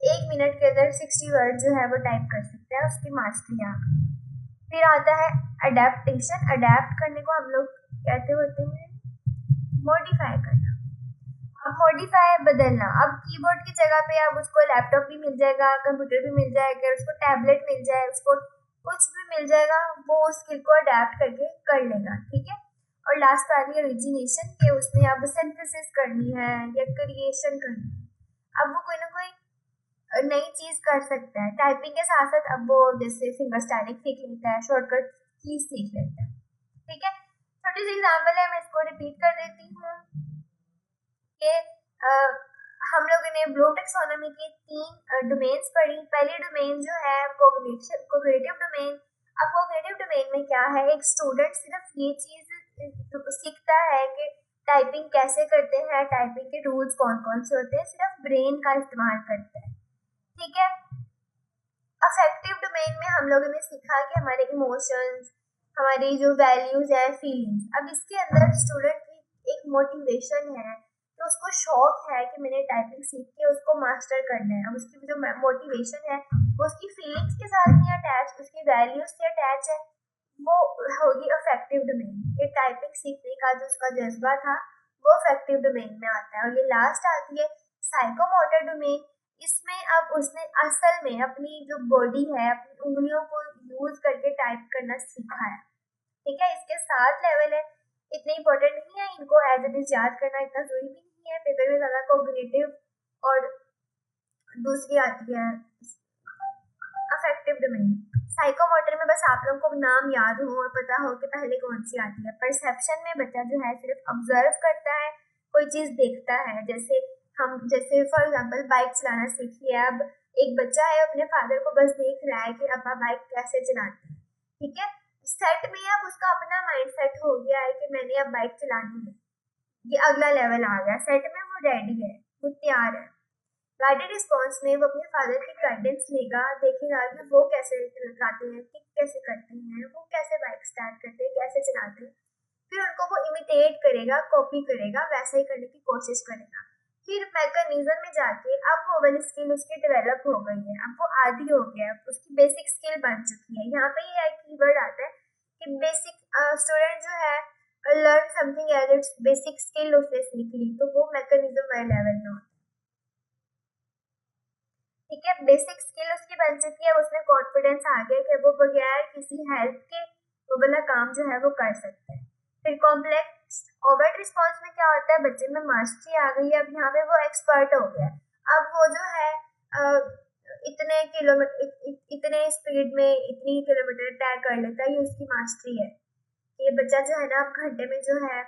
Speaker 1: 1 मिनट के अंदर 60 वर्ड जो है वो टाइप कर सकता है, उसकी मास्टरी आ गई। फिर आता है अडेप्टेशन। अडेप्ट करने को हम लोग कहते होते हैं मॉडिफाई करना। अब मॉडिफाई बदलना, अब कीबोर्ड की जगह पे अब उसको लैपटॉप भी मिल जाएगा, कंप्यूटर भी मिल जाएगा, उसको टैबलेट मिल जाए, उसको कुछ भी मिल जाएगा, वो उस स्किल को अडेप्ट करके कर लेगा, ठीक है। और लास्ट आ रही है ओरिजिनेशन, कि उसने अब सिंथेसिस करनी है या क्रिएशन करनी है। अब वो कोई ना कोई नई चीज कर सकता है टाइपिंग के साथ साथ। अब वो जैसे फिंगर स्टाइलिंग सीख लेता है, शॉर्टकट कीज सीख लेता है, ठीक है। छोटी सी एग्जाम्पल है, मैं इसको रिपीट कर देती हूँ कि हम लोगों ने ब्लूम टैक्सोनॉमी की 3 डोमेन्स पढ़ी। पहली डोमेन जो है कोग्निटिव डोमेन। अब कोग्निटिव डोमेन में क्या है, एक स्टूडेंट सिर्फ ये चीज सीखता है कि टाइपिंग कैसे करते हैं, टाइपिंग के रूल्स कौन कौन से होते हैं, सिर्फ ब्रेन का इस्तेमाल करता है, ठीक है। अफेक्टिव डोमेन में हम लोगों ने सीखा कि हमारे इमोशंस, हमारी जो वैल्यूज है, फीलिंग्स। अब इसके अंदर स्टूडेंट की एक मोटिवेशन है, तो उसको शौक है कि मैंने टाइपिंग सीख के उसको मास्टर करना है। अब उसकी जो मोटिवेशन है वो उसकी फीलिंग्स के साथ नहीं अटैच, उसकी वैल्यूज से अटैच है, वो होगी अफेक्टिव डोमेन। ये टाइपिंग सीखने का जो उसका जज्बा था वो अफेक्टिव डोमेन में आता है। और ये लास्ट आती है साइकोमोटर डोमेन। इसमें अब उसने असल में अपनी जो बॉडी है, अपनी उंगलियों को यूज करके टाइप करना सीखा है, ठीक है। इसके 7 लेवल है, इतने इंपॉर्टेंट नहीं है, इनको एज इट इज याद करना इतना जरूरी भी नहीं है। पेपर में ज्यादा कोग्निटिव और दूसरी आती है अफेक्टिव डोमेन। साइकोमोटर में बस आप लोगों को नाम याद हो और पता हो कि पहले कौन सी आती है। परसेप्शन में बच्चा जो है सिर्फ ऑब्जर्व करता है, कोई चीज देखता है। जैसे फॉर एग्जांपल बाइक चलाना सीखी है, अब एक बच्चा है अपने फादर को बस देख रहा है कि अब्बा बाइक कैसे चलाते हैं, ठीक है। सेट में अब उसका अपना माइंड सेट हो गया है कि मैंने अब बाइक चलानी है, ये अगला लेवल आ गया, सेट में वो रेडी है, वो तैयार है। गाइडेड रिस्पॉन्स में वो अपने फादर की गाइडेंस लेगा, देखेगा कि वो कैसे चलाते हैं, किक कैसे करते हैं, वो कैसे बाइक स्टार्ट करते हैं, कैसे चलाते हैं। फिर उनको वो इमिटेट करेगा, कॉपी करेगा, वैसा ही करने की कोशिश करेगा। फिर मैकेनिज्म में जाके अब वो वाली स्किल उसकी डेवलप हो गई है, अब वो आदी हो गया है, उसकी बेसिक स्किल बन चुकी है। यहाँ पे ये कीवर्ड आता है कि बेसिक स्टूडेंट जो है learn something as it's basic skill उसने सीख ली, तो वो मैकेनिज्म वाले लेवल में होता है, ठीक है। बेसिक स्किल उसकी बन चुकी है, उसमें कॉन्फिडेंस आ गया कि वो बगैर किसी हेल्प के वो वाला काम जो है वो कर सकता है। फिर कॉम्प्लेक्स ओवर्ट रिस्पॉन्स में क्या होता है, बच्चे में मास्टरी आ गई है, अब यहाँ पे वो एक्सपर्ट हो गया है। अब वो जो है इतने किलोमीटर इतने स्पीड में इतनी किलोमीटर तय कर लेता है, ये उसकी मास्टरी है। ये बच्चा जो है ना अब घंटे में जो है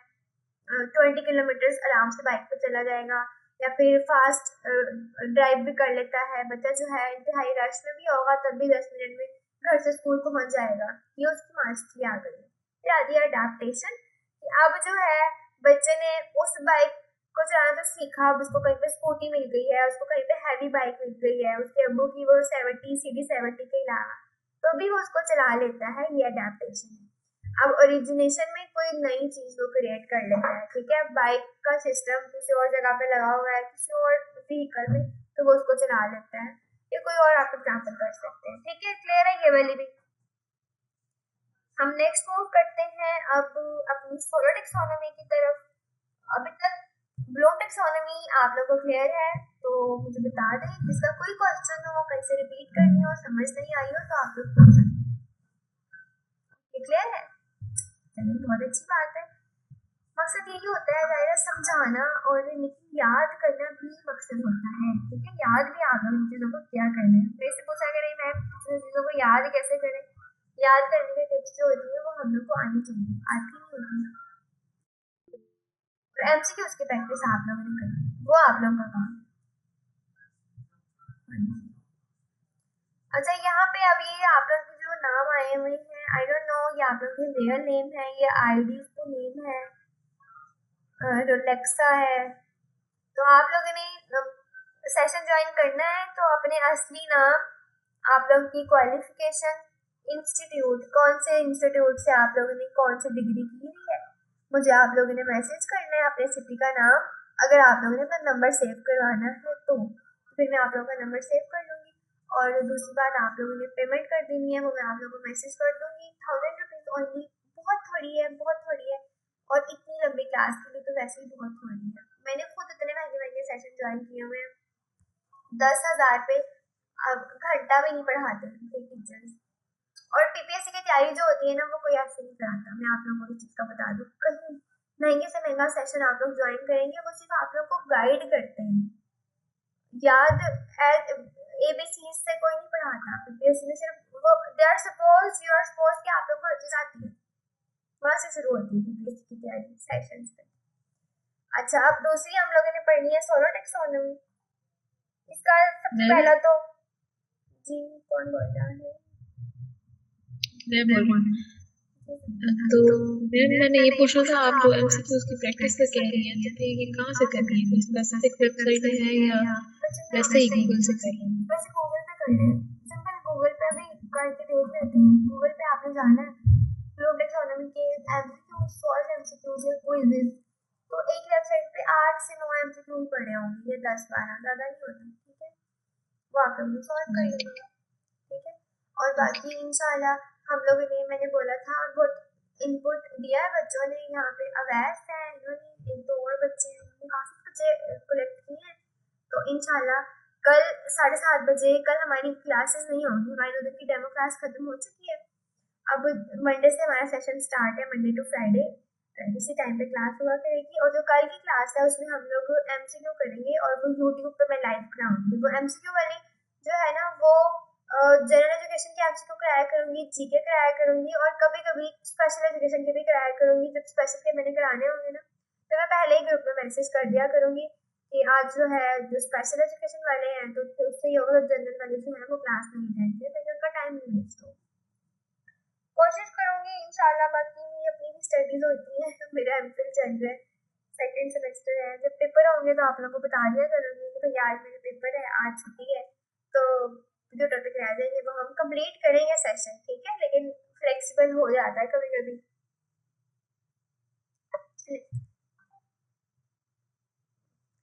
Speaker 1: 20 किलोमीटर आराम से बाइक पे चला जाएगा, या फिर फास्ट ड्राइव भी कर लेता है। बच्चा जो है इंतहाई रश में भी होगा तब भी 10 मिनट में घर से स्कूल पहुंच जाएगा, ये उसकी मास्टरी आ गई। फिर आती है अडेप्टेशन। अब जो है बच्चे ने उस बाइक को चलाना तो सीखा, अब उसको कहीं पे स्कूटी मिल गई है, उसको कहीं पे हैवी बाइक मिल गई है, उसके अब्बू की वो 70 के अलावा, तो भी वो उसको चला लेता है, ये अडेप्टेशन है। अब ओरिजिनेशन में कोई नई चीज वो क्रिएट कर लेता है, ठीक है। बाइक का सिस्टम किसी और जगह पे लगा हुआ है, किसी और व्हीकल में, तो वो उसको चला लेता है। ये कोई और आप एग्जाम्पल कर सकते हैं, ठीक है। क्लियर है ये वाली भी। हम नेक्स्ट मूव करते हैं अब अपनी सोलो टेक्सोनॉमी की तरफ। अभी तक ब्लू टेक्सोनॉमी आप लोगों को क्लियर है तो मुझे बता दें, जिसका कोई क्वेश्चन हो, कहीं से रिपीट करनी हो, समझ नहीं आई हो, तो आप लोग पूछ सकते हैं। क्लियर है, चलिए बहुत अच्छी बात है। मकसद यही होता है जाहिर है समझाना, और लेकिन याद करना भी मकसद होता है, ठीक है। याद भी आना इन चीज़ों को क्या करना है। मेरे से पूछा करें मैम चीज़ों को याद कैसे करें, याद करने की टिप्स जो होती है वो हम लोग को आनी चाहिए, आती नहीं होती है। और एमसीक्यूज की प्रैक्टिस आप लोगों ने करनी, वो आप लोगों का काम है। अच्छा, यहाँ पे अब ये आप लोग के जो नाम आए हुए हैं, आई डोंट नो ये आप लोग के रियल नेम है, ये आईडी पे नेम है, रोलेक्सा है। तो आप लोगों ने सेशन ज्वाइन करना है तो अपने असली नाम, आप लोग की क्वालिफिकेशन, इंस्टीट्यूट, कौन से इंस्टीट्यूट से आप लोगों ने कौन सी डिग्री की हुई है, मुझे आप लोगों ने मैसेज करना है अपने सिटी का नाम। अगर आप लोगों ने अपना नंबर सेव करवाना है तो फिर मैं आप लोगों का नंबर सेव कर लूँगी। और दूसरी बात, आप लोगों ने पेमेंट कर देनी है, वो मैं आप लोगों को मैसेज कर दूँगी। 1000 रुपीज़ ओनली, बहुत थोड़ी है, बहुत थोड़ी है। और इतनी लंबी क्लास के लिए तो वैसे ही बहुत थोड़ी है। मैंने खुद इतने महंगे महंगे सेशन ज्वाइन किए हुए हैं, 10,000 पे अब घंटा भी नहीं पढ़ाते थे टीचर्स। और पीपीएससी की तैयारी जो होती है ना, वो कोई ऐसे नहीं कराता। मैं आप लोगों को इस चीज़ का बता दूँ, कहीं महंगे से महंगा सेशन आप लोग ज्वाइन करेंगे, वो सिर्फ आप लोग को गाइड करते हैं। याद एबीसी से कोई नहीं पढ़ाता पीपीएससी में, सिर्फ वो they are suppose you are suppose कि आप लोग को हर चीज़ आती है, वहाँ से शुरू होती है पीपीएससी की तैयारी सेशंस पे। अच्छा, अब दूसरी हम लोगों ने पढ़नी है सोलो टेक्सोनॉमी। इसका सबसे पहला तो जी कौन बोल रहा है?
Speaker 2: मैं बोल रही हूँ। तो मैम मैंने ये पूछा था, आप जो एमसीक्यूज की प्रैक्टिस का कह रही हैं, तो फिर ये कहाँ से कर रही है, स्पेसिफिक वेबसाइट है या वैसे ही गूगल से कर रही है?
Speaker 1: वैसे गूगल पे कर रहे हैं, सिंपल गूगल पे भी करके देख लेते हैं। गूगल पे आपने जाना है ग्लोब टेक्सोनॉमी के एमसीक्यूज, सॉल्व एमसीक्यूज या क्विज़ेस, तो एक वेबसाइट पे 8 से 9 एमसीक्यूज पड़े होंगे, या 10-12, ज़्यादा नहीं होता, ठीक है। वो आप लोग सॉल्व कर लेंगे, ठीक है। और बाकी इंशाल्लाह हम लोगों ने, मैंने बोला था, बहुत इनपुट दिया है बच्चों ने। यहाँ पे अवैस है, इन्होंने, एक दो और बच्चे हैं, उन्होंने काफ़ी बच्चे कलेक्ट किए हैं। तो इंशाल्लाह कल 7:30 बजे, कल हमारी क्लासेस नहीं होंगी, हमारी उधर की डेमो क्लास खत्म हो चुकी है। अब मंडे से हमारा सेशन स्टार्ट है, मंडे टू फ्राइडे इसी टाइम पे क्लास हुआ करेगी। और जो कल की क्लास है उसमें हम लोग एमसीक्यू करेंगे, और वो यूट्यूब पे मैं लाइव कराऊंगी। वो एमसीक्यू वाली जो है ना, वो जनरल एजुकेशन के एमसीक्यू कराया करूंगी, जीके कराया करूंगी, और कभी कभी स्पेशल एजुकेशन के भी कराया करूंगी। जब स्पेशल के मैंने कराने होंगे ना, तो मैं पहले ही ग्रुप में मैसेज कर दिया करूंगी कि आज जो है जो स्पेशल एजुकेशन वाले हैं तो उससे ये होगा, जनरल वाले जो है वो क्लास नहीं अटेंड किए ताकि उनका टाइम नहीं वेस्ट हो। कोशिश करूंगी इंशाल्लाह। बाकी मेरी अपनी भी स्टडीज होती है, तो मेरा एमफिल चल रहा है, सेकंड सेमेस्टर है। जब पेपर होंगे तो आप लोगों को बता दिया करूंगी कि भैया आज मेरा पेपर है, आज छुट्टी है, तो जो टॉपिक रह जाएंगे वो हम कंप्लीट करेंगे सेशन, ठीक है। लेकिन फ्लेक्सिबल हो जाता है कभी कभी।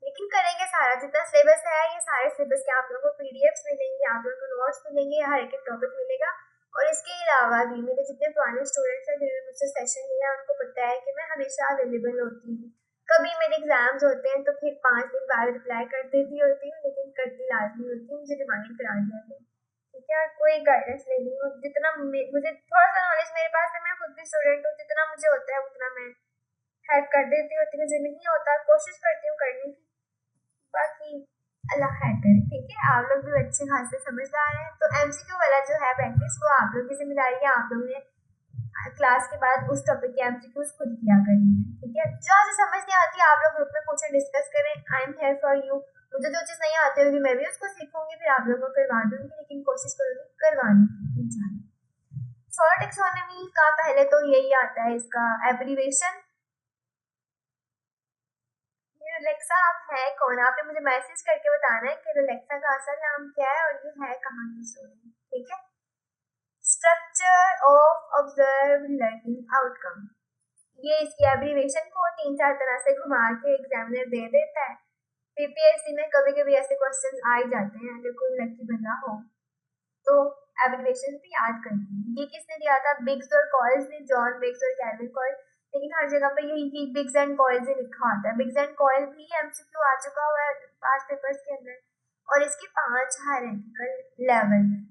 Speaker 1: लेकिन करेंगे सारा जितना सिलेबस है, ये सारे सिलेबस के आप लोगों को पीडीएफ्स मिलेंगे, आप लोगों को नोट्स मिलेंगे, हर एक टॉपिक मिलेगा। और इसके अलावा भी मेरे जितने पुराने स्टूडेंट्स हैं जिन्होंने मुझसे सेशन लिया, उनको पता है कि मैं हमेशा अवेलेबल होती हूँ। कभी मेरे एग्जाम्स होते हैं तो फिर 5 दिन बाद रिप्लाई कर देती होती हूँ, लेकिन करती लाजमी होती हूँ, मुझे रिमाइंड करा दिया गया, ठीक है। कोई गाइडेंस लेनी हो, जितना मुझे थोड़ा सा नॉलेज मेरे पास है, मैं खुद भी स्टूडेंट हूँ, जितना मुझे होता है उतना मैं हेल्प कर देती हूँ, जो नहीं होता कोशिश करती हूँ करने की। बाकी अल्लाह खैर करे, ठीक है। आप लोग भी अच्छे खासे समझदार हैं, तो एमसीक्यू वाला जो है प्रैक्टिस वो आप लोग की जिम्मेदारी है। आप लोगों ने क्लास के बाद उस टॉपिक के एमसीक्यूज खुद किया करनी है, ठीक है। जो चीज़ समझ नहीं आती आप लोग ग्रुप में पूछे, डिस्कस करें। I am here for you. मुझे जो चीज़ नहीं आती होगी मैं भी उसको सीखूंगी, फिर आप लोगों को करवा दूंगी, लेकिन कोशिश करूंगी करवाने की इंशाल्लाह। सोलर टेक्सोनॉमी का पहले तो यही आता है, इसका एब्रीवेशन। रिलैक्सा आप है कौन? आपने मुझे मैसेज करके बताना है कि रिलैक्सा का असल नाम क्या है और ये है कहाँ की स्टोरी, ठीक है। Structure of observe learning outcome, ये इसकी एब्रीवेशन को 3-4 तरह से घुमा के एग्जामिनर दे देता है। पीपीएससी में कभी कभी ऐसे क्वेश्चंस आ ही जाते हैं, अगर कोई लकी बंदा हो तो एब्रीवेशन भी याद करनी है। ये किसने दिया था? बिग्स और कॉइल्स ने, जॉन बिग्स और कैल्विन कॉइल। लेकिन हर जगह पे यही बिग्स एंड कॉइल्स ही लिखा होता है। बिग्स एंड कॉइल भी एमसीक्यू आ चुका हुआ है 5 पेपर्स के अंदर, और इसके 5 हायरार्किकल लेवल है।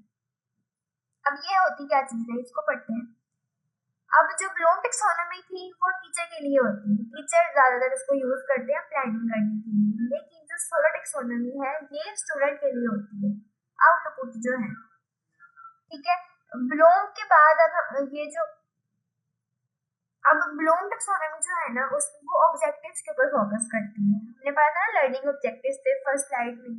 Speaker 1: अब ये होती क्या चीज है, इसको पढ़ते हैं। अब जो ब्लूम टेक्सोनोमी थी वो टीचर के लिए होती है, टीचर ज्यादातर इसको यूज करते हैं प्लानिंग करने के लिए। लेकिन जो सोलर टेक्सोनोमी है ये स्टूडेंट के लिए होती है, आउटपुट जो है, ठीक है। ब्लूम के बाद अब ये जो ब्लूम टेक्सोनोमी जो है ना वो ऑब्जेक्टिव्स के ऊपर फोकस करती है। हमने पढ़ा था ना लर्निंग ऑब्जेक्टिव्स थे फर्स्ट स्लाइड में,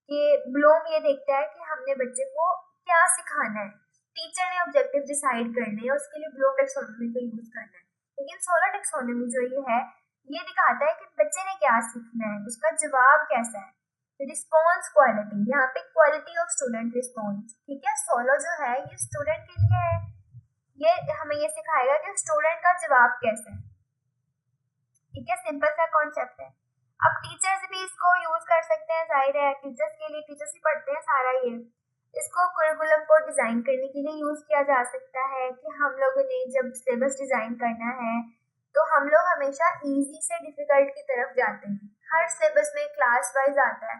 Speaker 1: कि ब्लूम ये देखता है कि हमने बच्चे को क्या सिखाना है, टीचर ने ऑब्जेक्टिव डिसाइड करने हैं, उसके लिए ब्लूम टेक्सोनोमी का यूज करना है। लेकिन सोलर टेक्सोनोमी जो ये है ये दिखाता है कि बच्चे ने क्या सीखना है, उसका जवाब कैसा है। रिस्पॉन्स क्वालिटी, यहाँ पे क्वालिटी ऑफ स्टूडेंट रिस्पॉन्स, ठीक है। सोलो जो है ये स्टूडेंट के लिए है, ये हमें ये सिखाएगा कि स्टूडेंट का जवाब कैसा है, ठीक है। सिंपल सा कॉन्सेप्ट है। अब टीचर्स भी इसको यूज कर सकते हैं, जाहिर है टीचर्स के लिए, टीचर्स ही पढ़ते हैं सारा ये। इसको करिकुलम को डिजाइन करने के लिए यूज किया जा सकता है कि हम लोगों ने जब सिलेबस डिजाइन करना है तो हम लोग हमेशा इजी से डिफिकल्ट की तरफ जाते हैं, हर सिलेबस में क्लास वाइज आता है।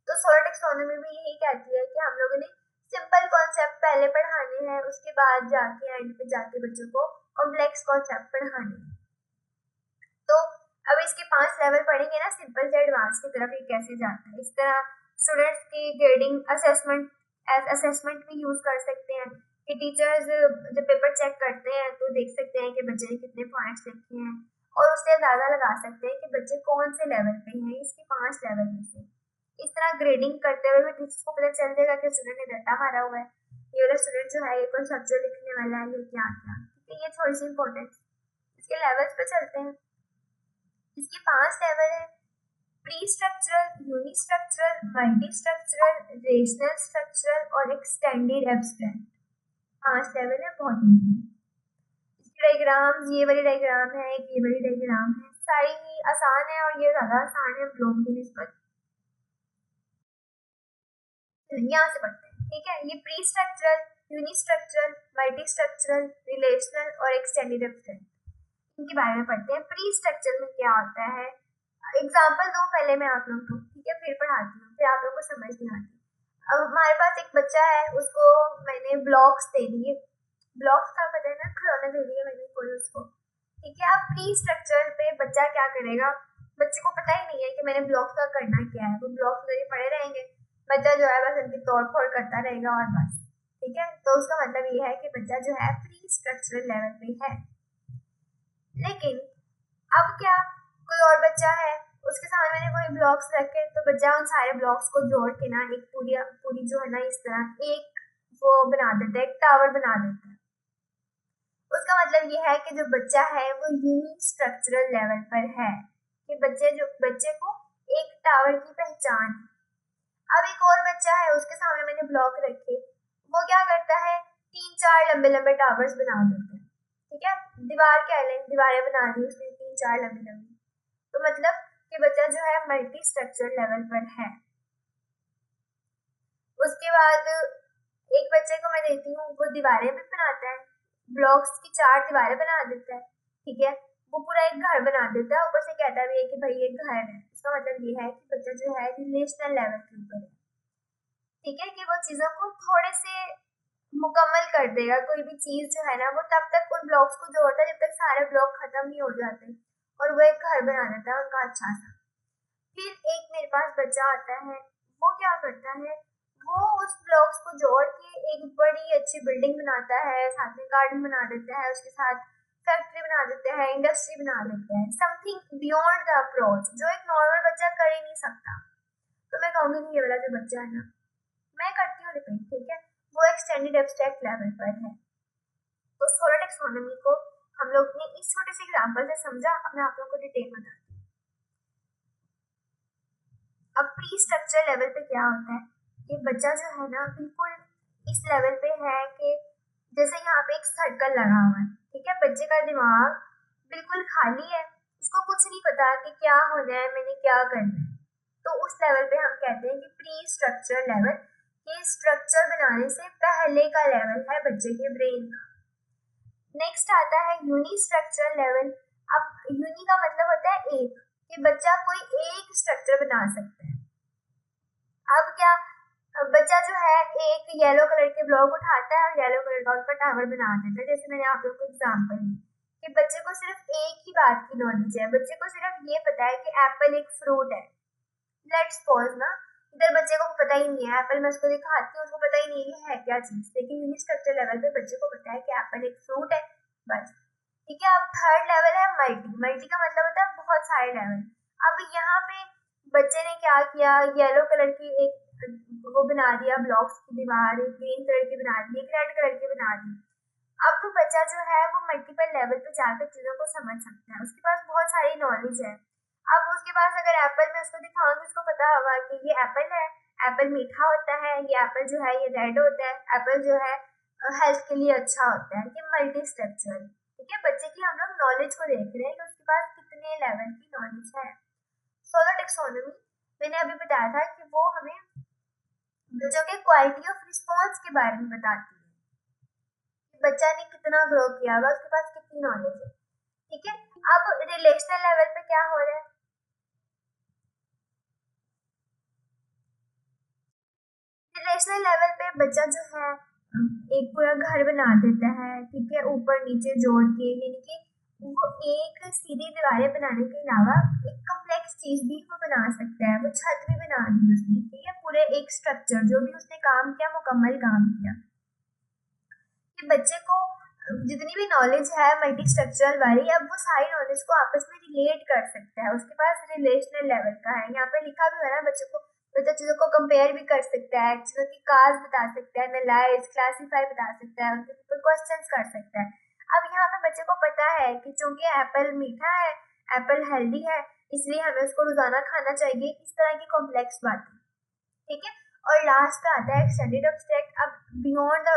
Speaker 1: तो सोलर टेक्सोनोमी भी यही कहती है कि हम लोगों ने सिंपल कॉन्सेप्ट पहले पढ़ाने हैं, उसके बाद जाके एंड पे जाके बच्चों को कॉम्प्लेक्स कॉन्सेप्ट पढ़ाने हैं। तो अब इसके 5 लेवल पढ़ेंगे ना, सिंपल से एडवांस की तरफ ये कैसे जाता है। इस तरह स्टूडेंट्स की ग्रेडिंग असेसमेंट भी यूज कर सकते हैं कि टीचर्स जब पेपर चेक करते हैं तो देख सकते हैं कि बच्चे ने कितने पॉइंट्स लिखे हैं, और उससे अंदाजा लगा सकते हैं कि बच्चे कौन से लेवल पे हैं इसके 5 लेवल में से। इस तरह ग्रेडिंग करते हुए भी टीचर्स को पता चल जाएगा कि स्टूडेंट ने रट्टा मारा हुआ है, ये वाला स्टूडेंट जो है ये कॉन्सेप्चुअल लिखने वाला है, ये क्या क्या, ठीक है। ये थोड़ी सी इंपॉर्टेंट। इसके लेवल्स पे चलते हैं। इसके 5 लेवल है, pre structural, uni structural, multi structural, rational structural और एक्सटेंडेड एब्स्ट्रैक्ट। 5 लेवल है, बहुत इजी। इसकी डायग्राम्स, ये वाली डायग्राम है, एक ये वाली डायग्राम है, सारी ही आसान है और ये ज्यादा आसान है ब्लूम की निस्बत। यहाँ से पढ़ते हैं, ठीक है। ये pre structural, uni structural, multi structural, relational और एक्सटेंडेड एब्स्ट्रैक्ट, इनके बारे में पढ़ते हैं। प्री स्ट्रक्चर में क्या होता है, एग्जाम्पल दो पहले मैं आप लोगों को, ठीक है, फिर पढ़ाती हूँ, फिर आप लोगों को समझ नहीं आती। अब हमारे पास एक बच्चा है, उसको मैंने ब्लॉक्स दे दिए, ब्लॉक्स का पता है ना, खिलौने दे दिए मैंने कोई उसको, ठीक है। अब प्री स्ट्रक्चर पे बच्चा क्या करेगा, बच्चे को पता ही नहीं है कि मैंने ब्लॉक्स का करना क्या है, वो ब्लॉक्स जरिए पड़े रहेंगे, बच्चा जो है बस उनकी तोड़ फोड़ करता रहेगा और बस, ठीक है। तो उसका मतलब ये है कि बच्चा जो है प्री स्ट्रक्चरल लेवल पे है। लेकिन अब क्या, कोई और बच्चा है, उसके सामने मैंने वही ब्लॉक्स रखे, तो बच्चा उन सारे ब्लॉक्स को जोड़ के ना एक पूरी पूरी जो है ना इस तरह एक वो बना देता है, एक टावर बना देता है। उसका मतलब ये है कि जो बच्चा है वो यूनिक स्ट्रक्चरल लेवल पर है, कि बच्चे को एक टावर की पहचान है। अब एक और बच्चा है, उसके सामने मैंने ब्लॉक रखे, वो क्या करता है, 3-4 लंबे लंबे टावर्स बना देता है। ठीक है, दीवार कह लें, दीवारें बना दी उसने 3-4 लंबी लंबी, तो मतलब कि बच्चा जो है मल्टी स्ट्रक्चर लेवल पर है। उसके बाद एक बच्चे को मैं देती हूँ, वो दीवारें भी बनाता है, ब्लॉक्स की 4 दीवारें बना देता है। ठीक है, वो पूरा एक घर बना देता है, ऊपर से कहता भी है कि भाई ये घर है। इसका मतलब ये है कि बच्चा जो है रिलेशनल लेवल के ऊपर है। ठीक है, कि वो चीजों को थोड़े से मुकम्मल कर देगा। कोई भी चीज जो है ना वो तब तक उन ब्लॉक्स को जोड़ता है जब तक सारे ब्लॉक खत्म नहीं हो जाते, और वो एक घर बना देता है उनका अच्छा सा। फिर एक मेरे पास बच्चा आता है, वो क्या करता है, वो उस ब्लॉक्स को जोड़ के एक बड़ी अच्छी बिल्डिंग बनाता है, साथ में गार्डन बना देता है, उसके साथ फैक्ट्री बना देता है, इंडस्ट्री बना देता है, समथिंग बियॉन्ड द अप्रोच जो एक नॉर्मल बच्चा कर ही नहीं सकता। तो मैं कहूँगी कि ये वाला जो बच्चा है ना, मैं करती हूँ रिपीट, ठीक है, वो एक्सटेंडेड एब्स्ट्रैक्ट लेवल पर है। तो सोलर टेक्सोनोमी को हम लोग ने इस छोटे से एग्जांपल से समझा। अब मैं आप लोगों को डिटेल बताती हूँ। अब प्री स्ट्रक्चर लेवल पे क्या होता है कि बच्चा जो है ना बिल्कुल इस लेवल पे है कि जैसे यहाँ पे एक सर्कल लगा हुआ है। ठीक है, बच्चे का दिमाग बिल्कुल खाली है, उसको कुछ नहीं पता कि क्या होना है, मैंने क्या करना है। तो उस लेवल पे हम कहते हैं कि प्री स्ट्रक्चर लेवल, ये स्ट्रक्चर बनाने से पहले का लेवल है बच्चे के ब्रेन का। नेक्स्ट आता है यूनि स्ट्रक्चर लेवल। अब यूनि का मतलब होता है एक, कि बच्चा कोई एक स्ट्रक्चर बना सकता है। अब क्या, बच्चा जो है एक येलो कलर के ब्लॉक उठाता है और येलो कलर का उनका टावर बना देता है। जैसे मैंने आप लोगों को एग्जांपल दी कि बच्चे को सिर्फ एक ही बात की नॉलेज है, बच्चे को सिर्फ ये पता है कि एप्पल एक फ्रूट है। लेट्स पॉज ना, इधर बच्चे को पता ही नहीं है, एप्पल मैं उसको दिखाती हूँ, उसको पता ही नहीं है क्या चीज, लेकिन यूनिट स्ट्रक्चर लेवल पे बच्चे को पता है कि एप्पल एक फ्रूट है, बस। ठीक है, अब थर्ड लेवल है मल्टी। मल्टी का मतलब होता है बहुत सारे लेवल। अब यहाँ पे बच्चे ने क्या किया, येलो कलर की एक वो बना दिया, ब्लॉक्स की दीवार, एक ग्रीन कलर की बना दी, एक रेड कलर की बना दी। अब बच्चा जो है वो मल्टीपल लेवल पे जाकर चीजों को समझ सकता है, उसके पास बहुत सारी नॉलेज है। अब उसके पास अगर एप्पल मैं उसको दिखाऊंगी, उसको पता होगा कि ये एप्पल है, एप्पल मीठा होता है, ये एप्पल जो है ये रेड होता है, एप्पल जो है हेल्थ के लिए अच्छा होता है। ये मल्टी स्ट्रक्चर। ठीक है, बच्चे की हम लोग नॉलेज को देख रहे हैं कि उसके पास कितने लेवल की नॉलेज है। सोलर टेक्सोनोमी मैंने अभी बताया था कि वो हमें बच्चों के क्वालिटी ऑफ रिस्पॉन्स के बारे में बताती है, बच्चा ने कितना ग्रो किया हुआ, उसके पास कितनी नॉलेज है। ठीक है, अब रिलेशनल लेवल पे क्या हो रहा है, रिलेशनल लेवल पे बच्चा जो है एक पूरा घर बना देता है। ठीक है, ऊपर नीचे जोड़ के, यानी कि वो एक सीधी दीवारें बनाने के अलावा एक कॉम्प्लेक्स चीज भी वो बना सकता है। वो छत भी बना दी उसने। ठीक है, पूरे एक स्ट्रक्चर जो भी उसने काम किया, मुकम्मल काम किया। कि बच्चे को जितनी भी नॉलेज है मल्टी स्ट्रक्चरल वाली, अब वो सारी नॉलेज को आपस में रिलेट कर सकता है, उसके पास रिलेशनल लेवल का है। यहाँ पे लिखा भी है ना, बच्चा चीजों को कंपेयर भी कर सकता है, चीजों की काज बता सकता है, एनालाइज क्लासीफाई बता सकता है, उनके ऊपर क्वेश्चंस कर सकता है। अब यहाँ पे बच्चे को पता है कि चूंकि एप्पल मीठा है, एप्पल हेल्दी है, इसलिए हमें उसको रोजाना खाना चाहिए। इस तरह की कॉम्प्लेक्स बातें। ठीक है, और लास्ट पे आता है एक्सटेंडेड एब्स्ट्रैक्ट। अब बियॉन्ड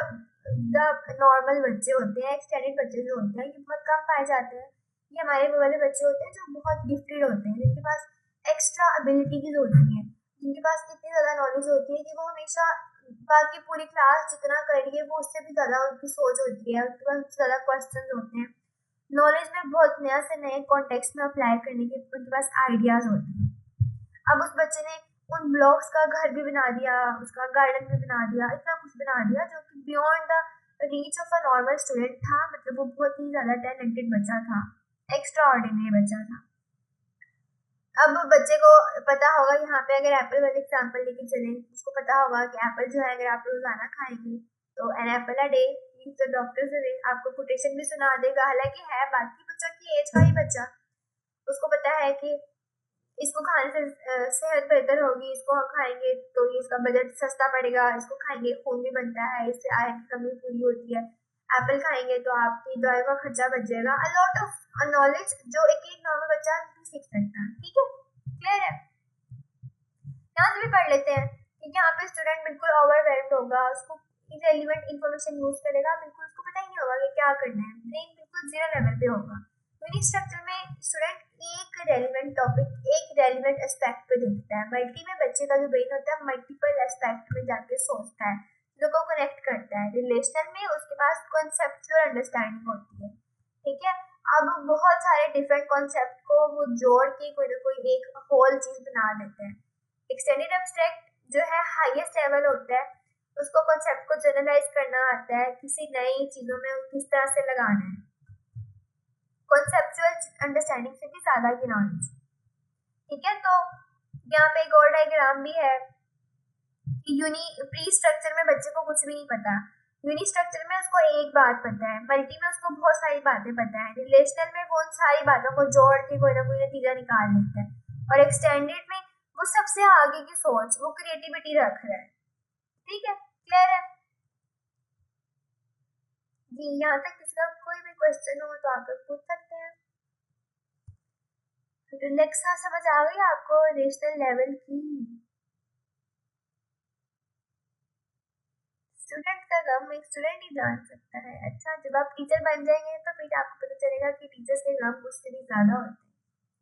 Speaker 1: द नॉर्मल बच्चे होते हैं, एक्सटेंडेड बच्चे जो होते हैं ये बहुत कम पाए जाते हैं। ये हमारे वो वाले बच्चे होते हैं जो बहुत गिफ्टेड होते हैं, जिनके पास एक्स्ट्रा एबिलिटीज होती हैं, जिनके पास इतनी ज़्यादा नॉलेज होती है कि वो हमेशा बाकी पूरी क्लास जितना करिए वो उससे भी ज़्यादा उनकी सोच होती है, उनके पास ज़्यादा क्वेश्चन होते हैं, नॉलेज में बहुत नया से नए कॉन्टेक्स्ट में अप्लाई करने के उनके पास आइडियाज होते हैं। अब उस बच्चे ने उन ब्लॉक्स का घर भी बना दिया, उसका गार्डन भी बना दिया, इतना कुछ बना दिया जो कि beyond the reach of a normal student था। मतलब वो बहुत ही ज़्यादा टैलेंटेड बच्चा था, एक्स्ट्रा ऑर्डिनरी बच्चा था। अब बच्चे को पता होगा, यहाँ पे अगर एप्पल वाले एग्जाम्पल लेके चले, उसको पता होगा कि एप्पल जो है अगर आप रोजाना खाएंगे तो एन एप्पल अ डे तो डॉक्टर से आपको कोटेशन भी सुना देगा। हालांकि है बाकी बच्चों की एज का ही बच्चा, उसको पता है कि इसको खाने से सेहत बेहतर होगी, इसको खाएंगे तो ये इसका बजट सस्ता पड़ेगा, इसको खाएंगे खून भी बनता है, इससे आयरन की कमी पूरी होती है, एप्पल खाएंगे तो आपकी दवाई का खर्चा बच जाएगा। अ लॉट ऑफ नॉलेज जो एक एक नॉर्मल बच्चा नहीं सीख सकता। ठीक है, क्लियर है? यहाँ से भी पढ़ लेते हैं, क्योंकि यहाँ पे स्टूडेंट बिल्कुल ओवरवेल्म्ड होगा, उसको इरेलीवेंट इन्फॉर्मेशन यूज करेगा, बिल्कुल उसको पता ही नहीं होगा कि क्या करना है, ब्रेन बिल्कुल जीरो लेवल पे होगा। यूनिट स्ट्रक्चर में स्टूडेंट एक रेलिवेंट टॉपिक, एक रेलिवेंट एस्पेक्ट पे देखता है। मल्टी में बच्चे का जो ब्रेन होता है मल्टीपल एस्पेक्ट में जाके सोचता है, चीजों को कनेक्ट करता है। रिलेशनल में उसके पास कॉन्सेप्चुअल अंडरस्टैंडिंग होती है। ठीक है, अब बहुत सारे डिफरेंट कॉन्सेप्ट को वो जोड़ के कोई ना कोई एक होल चीज बना देते हैं। एक्सटेंडेड एब्स्ट्रैक्ट जो है हाईएस्ट लेवल होता है, उसको कॉन्सेप्ट को जनरलाइज करना आता है, किसी नई चीजों में किस तरह से लगाना है। कॉन्सेप्चुअल अंडरस्टैंडिंग से भी ज्यादा की नॉलेज। ठीक है, तो यहाँ पे एक और डायग्राम भी है कि प्री स्ट्रक्चर में बच्चे को कुछ भी नहीं पता, यूनि स्ट्रक्चर में उसको एक बात पता है, मल्टी में उसको बहुत सारी बातें पता है, रिलेशनल में वो उन सारी बातों को जोड़ के कोई ना कोई नतीजा निकाल लेता है, और एक्सटेंडेड में वो सबसे आगे की सोच, वो क्रिएटिविटी रख रहा है। ठीक है, क्लियर है जी? यहाँ तक किसी का कोई भी क्वेश्चन हो तो आप लोग पूछ सकते हैं। रिलैक्सा समझ आ गई आपको नेशनल लेवल की? स्टूडेंट का गम एक स्टूडेंट ही जान सकता है। अच्छा, जब आप टीचर बन जाएंगे तो फिर आपको पता चलेगा कि टीचर्स के गम उससे भी ज्यादा होते हैं।